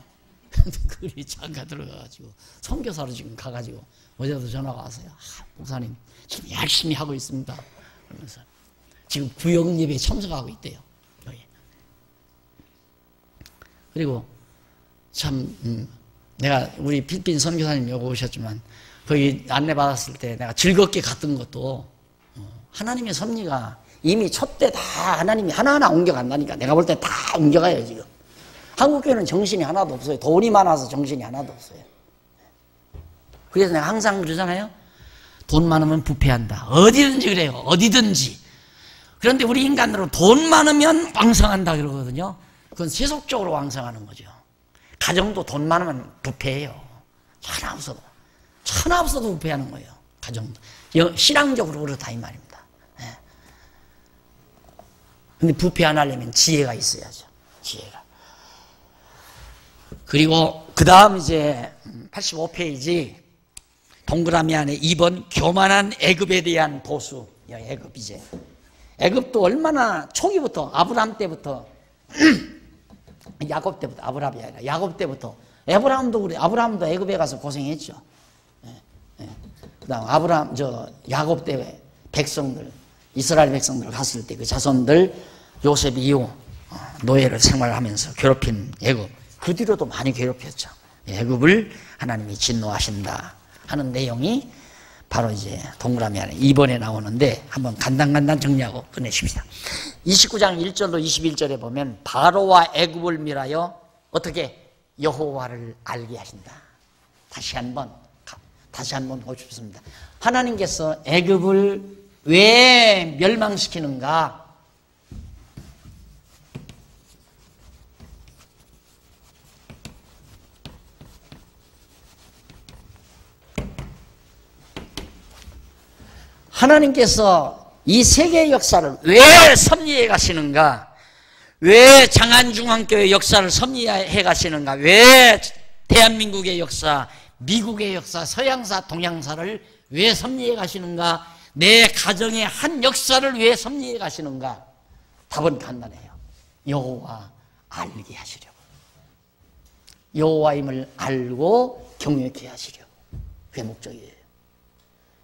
Speaker 1: 그리 잠깐 들어가가지고 선교사로 지금 가가지고 어제도 전화가 왔어요. 목사님 지금 열심히 하고 있습니다. 그러면서 지금 구역 예배에 참석하고 있대요. 여기. 그리고 참 내가 우리 필리핀 선교사님 여기 오셨지만 거기 안내받았을 때 내가 즐겁게 갔던 것도 하나님의 섭리가 이미 촛대 다 하나님이 하나하나 옮겨간다니까. 내가 볼 때 다 옮겨가요 지금. 한국교회는 정신이 하나도 없어요. 돈이 많아서 정신이 하나도 없어요. 그래서 내가 항상 그러잖아요. 돈 많으면 부패한다. 어디든지 그래요. 어디든지. 그런데 우리 인간으로 돈 많으면 왕성한다 그러거든요. 그건 세속적으로 왕성하는 거죠. 가정도 돈 많으면 부패해요. 하나 없어도. 하나 없어도 부패하는 거예요. 가정도. 신앙적으로 그렇다 이 말입니다. 근데 부패 안 하려면 지혜가 있어야죠. 지혜가. 그리고 그 다음 이제 85페이지 동그라미 안에 2번 교만한 애굽에 대한 보수. 애굽 이제. 애굽도 얼마나 초기부터 아브라함 때부터 야곱 때부터, 아브라함이 아니라 야곱 때부터. 아브라함도 애굽에 가서 고생했죠. 그다음 아브라함 야곱 때 백성들, 이스라엘 백성들 갔을 때 그 자손들 요셉 이후 노예를 생활하면서 괴롭힌 애굽, 그 뒤로도 많이 괴롭혔죠. 애굽을 하나님이 진노하신다 하는 내용이 바로 이제 동그라미 안에 2번에 나오는데 한번 간단간단 정리하고 끝내십시다. 29장 1절로 21절에 보면 바로와 애굽을 멸하여 어떻게 여호와를 알게 하신다. 다시 한번 보고 싶습니다. 하나님께서 애굽을 왜 멸망시키는가? 하나님께서 이 세계의 역사를 왜 섭리해 가시는가? 왜 장안중앙교회 역사를 섭리해 가시는가? 왜 대한민국의 역사, 미국의 역사, 서양사, 동양사를 왜 섭리해 가시는가? 내 가정의 한 역사를 왜 섭리해 가시는가? 답은 간단해요. 여호와 알게 하시려고. 여호와임을 알고 경외케 하시려고. 그게 목적이에요.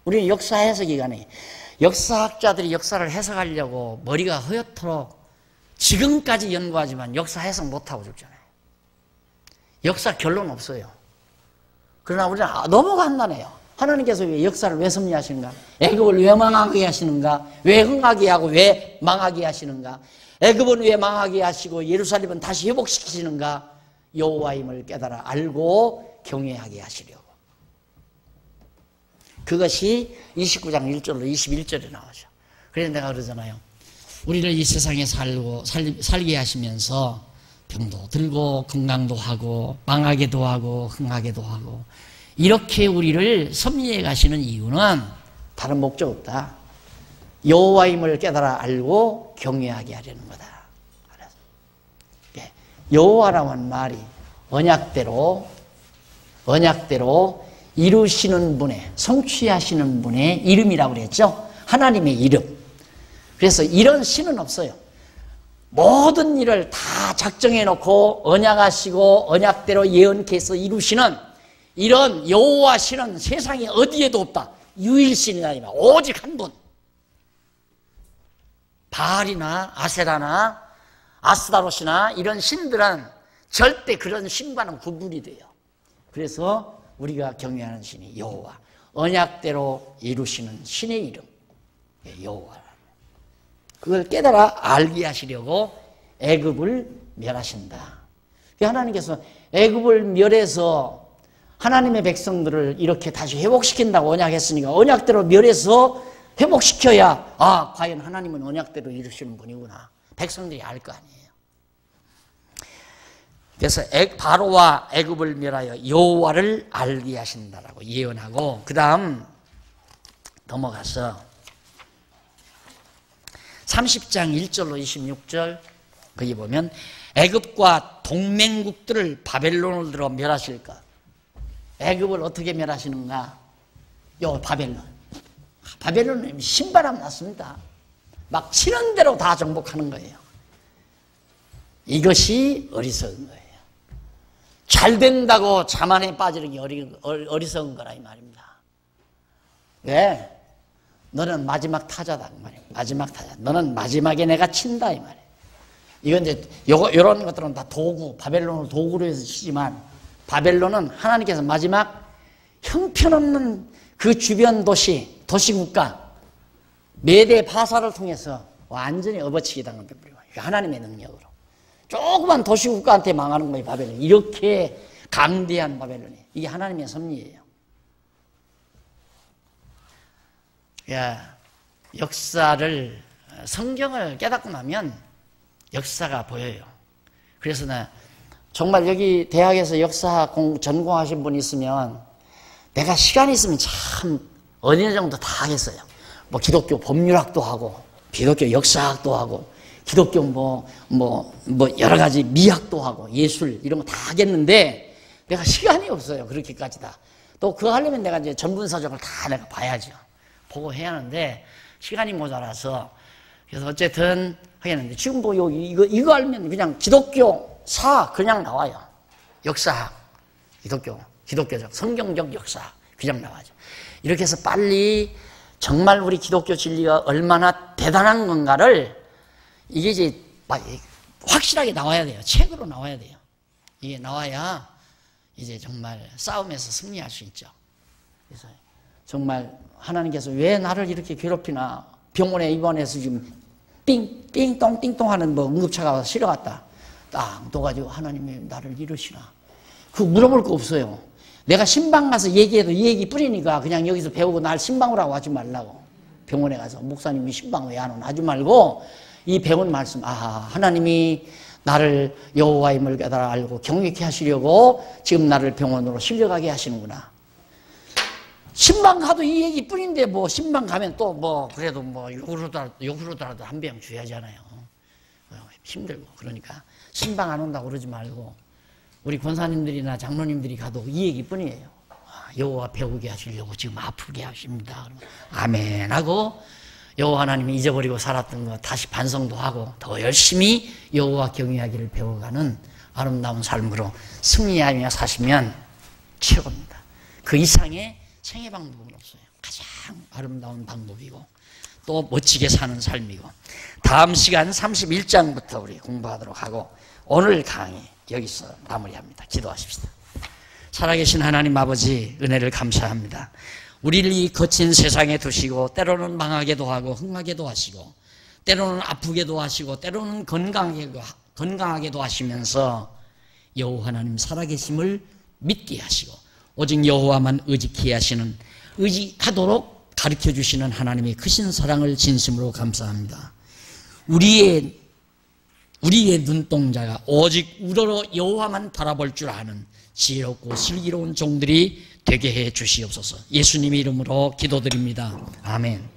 Speaker 1: 우리는 역사 해석 기간에 역사학자들이 역사를 해석하려고 머리가 허옇도록 지금까지 연구하지만 역사 해석 못하고 죽잖아요. 역사 결론 없어요. 그러나 우리는 너무 간단해요. 하나님께서 왜 역사를 왜 섭리하시는가? 애굽을 왜 망하게 하시는가? 왜 흥하게 하고 왜 망하게 하시는가? 애굽은 왜 망하게 하시고 예루살렘은 다시 회복시키시는가? 여호와임을 깨달아 알고 경외하게 하시려고. 그것이 29장 1절로 21절에 나오죠. 그래서 내가 그러잖아요. 우리를 이 세상에 살게 하시면서 병도 들고 건강도 하고 망하게도 하고 흥하게도 하고 이렇게 우리를 섭리해 가시는 이유는 다른 목적 없다. 여호와임을 깨달아 알고 경외하게 하려는 거다. 여호와라는 말이 언약대로 언약대로 이루시는 분의, 성취하시는 분의 이름이라고 그랬죠. 하나님의 이름. 그래서 이런 신은 없어요. 모든 일을 다 작정해 놓고 언약하시고 언약대로 예언케 해서 이루시는 이런 여호와 신은 세상에 어디에도 없다. 유일신이다. 오직 한 분. 바알이나 아세라나 아스다롯이나 이런 신들은 절대 그런 신과는 구분이 돼요. 그래서 우리가 경외하는 신이 여호와, 언약대로 이루시는 신의 이름 여호와. 그걸 깨달아 알게 하시려고 애굽을 멸하신다. 하나님께서 애굽을 멸해서 하나님의 백성들을 이렇게 다시 회복시킨다고 언약했으니까 언약대로 멸해서 회복시켜야 과연 하나님은 언약대로 이루시는 분이구나. 백성들이 알 거 아니에요. 그래서 바로와 애굽을 멸하여 여호와를 알게 하신다라고 예언하고 그 다음 넘어가서 30장 1절로 26절 거기 보면 애굽과 동맹국들을 바벨론으로 들어 멸하실까. 애굽을 어떻게 멸하시는가? 바벨론은 신바람 났습니다. 막 치는 대로 다 정복하는 거예요. 이것이 어리석은 거예요. 잘 된다고 자만에 빠지는 게 어리석은 거라 이 말입니다. 왜? 너는 마지막 타자다 그 말이에요. 마지막 타자. 너는 마지막에 내가 친다 이 말이에요. 이건 이제 이런 것들은 다 도구, 바벨론을 도구로 해서 치지만 바벨론은 하나님께서 마지막 형편없는 그 주변 도시국가 메대 바사를 통해서 완전히 업어치게 당한 거예요. 하나님의 능력으로. 조그만 도시국가한테 망하는 거예요, 바벨론. 이렇게 강대한 바벨론이. 이게 하나님의 섭리예요. 역사를, 성경을 깨닫고 나면 역사가 보여요. 그래서 나 정말 여기 대학에서 역사 전공하신 분 있으면 내가 시간이 있으면 참 어느 정도 다 하겠어요. 뭐 기독교 법률학도 하고, 기독교 역사학도 하고, 기독교 여러 가지 미학도 하고, 예술 이런 거 다 하겠는데 내가 시간이 없어요. 그렇게까지 다. 또 그거 하려면 내가 이제 전문서적을 다 내가 봐야죠. 보고 해야 하는데 시간이 모자라서 그래서 어쨌든 하겠는데 지금 뭐 이거 알면 그냥 기독교사 그냥 나와요. 역사학, 기독교적, 성경적 역사 그냥 나와죠. 이렇게 해서 빨리 정말 우리 기독교 진리가 얼마나 대단한 건가를 이게 이제 확실하게 나와야 돼요. 책으로 나와야 돼요. 이게 나와야 이제 정말 싸움에서 승리할 수 있죠. 그래서 정말 하나님께서 왜 나를 이렇게 괴롭히나, 병원에 입원해서 지금 띵똥 하는 응급차가 와서 실어갔다. 딱 둬가지고 하나님이 나를 이러시나. 그거 물어볼 거 없어요. 내가 신방 가서 얘기해도 이 얘기 뿌리니까 그냥 여기서 배우고 날 신방으로 하고 하지 말라고. 병원에 가서 목사님이 신방 왜 안 오나 하지 말고 이 배운 말씀, 하나님이 나를 여호와임을 깨달아 알고 경외케 하시려고 지금 나를 병원으로 실려가게 하시는구나. 신방 가도 이 얘기 뿐인데 신방 가면 또 그래도 욕으로라도 한 병 줘야잖아요. 힘들고. 그러니까 신방 안 온다고 그러지 말고 우리 권사님들이나 장로님들이 가도 이 얘기 뿐이에요. 여호와 배우게 하시려고 지금 아프게 하십니다. 아멘 하고 여호와 하나님이 잊어버리고 살았던 거 다시 반성도 하고 더 열심히 여호와 경외하기를 배워가는 아름다운 삶으로 승리하며 사시면 최고입니다. 그 이상의 생애 방법은 없어요. 가장 아름다운 방법이고 또 멋지게 사는 삶이고. 다음 시간 31장부터 우리 공부하도록 하고 오늘 강의 여기서 마무리합니다. 기도하십시다. 살아계신 하나님 아버지, 은혜를 감사합니다. 우리를 이 거친 세상에 두시고 때로는 망하게도 하고 흥하게도 하시고 때로는 아프게도 하시고 때로는 건강하게도 하시면서 여호와 하나님 살아계심을 믿게 하시고 오직 여호와만 의지케 하시는, 의지하도록 가르쳐주시는 하나님의 크신 사랑을 진심으로 감사합니다. 우리의 눈동자가 오직 우러러 여호와만 바라볼 줄 아는 지혜롭고 슬기로운 종들이 되게 해 주시옵소서. 예수님의 이름으로 기도드립니다. 아멘.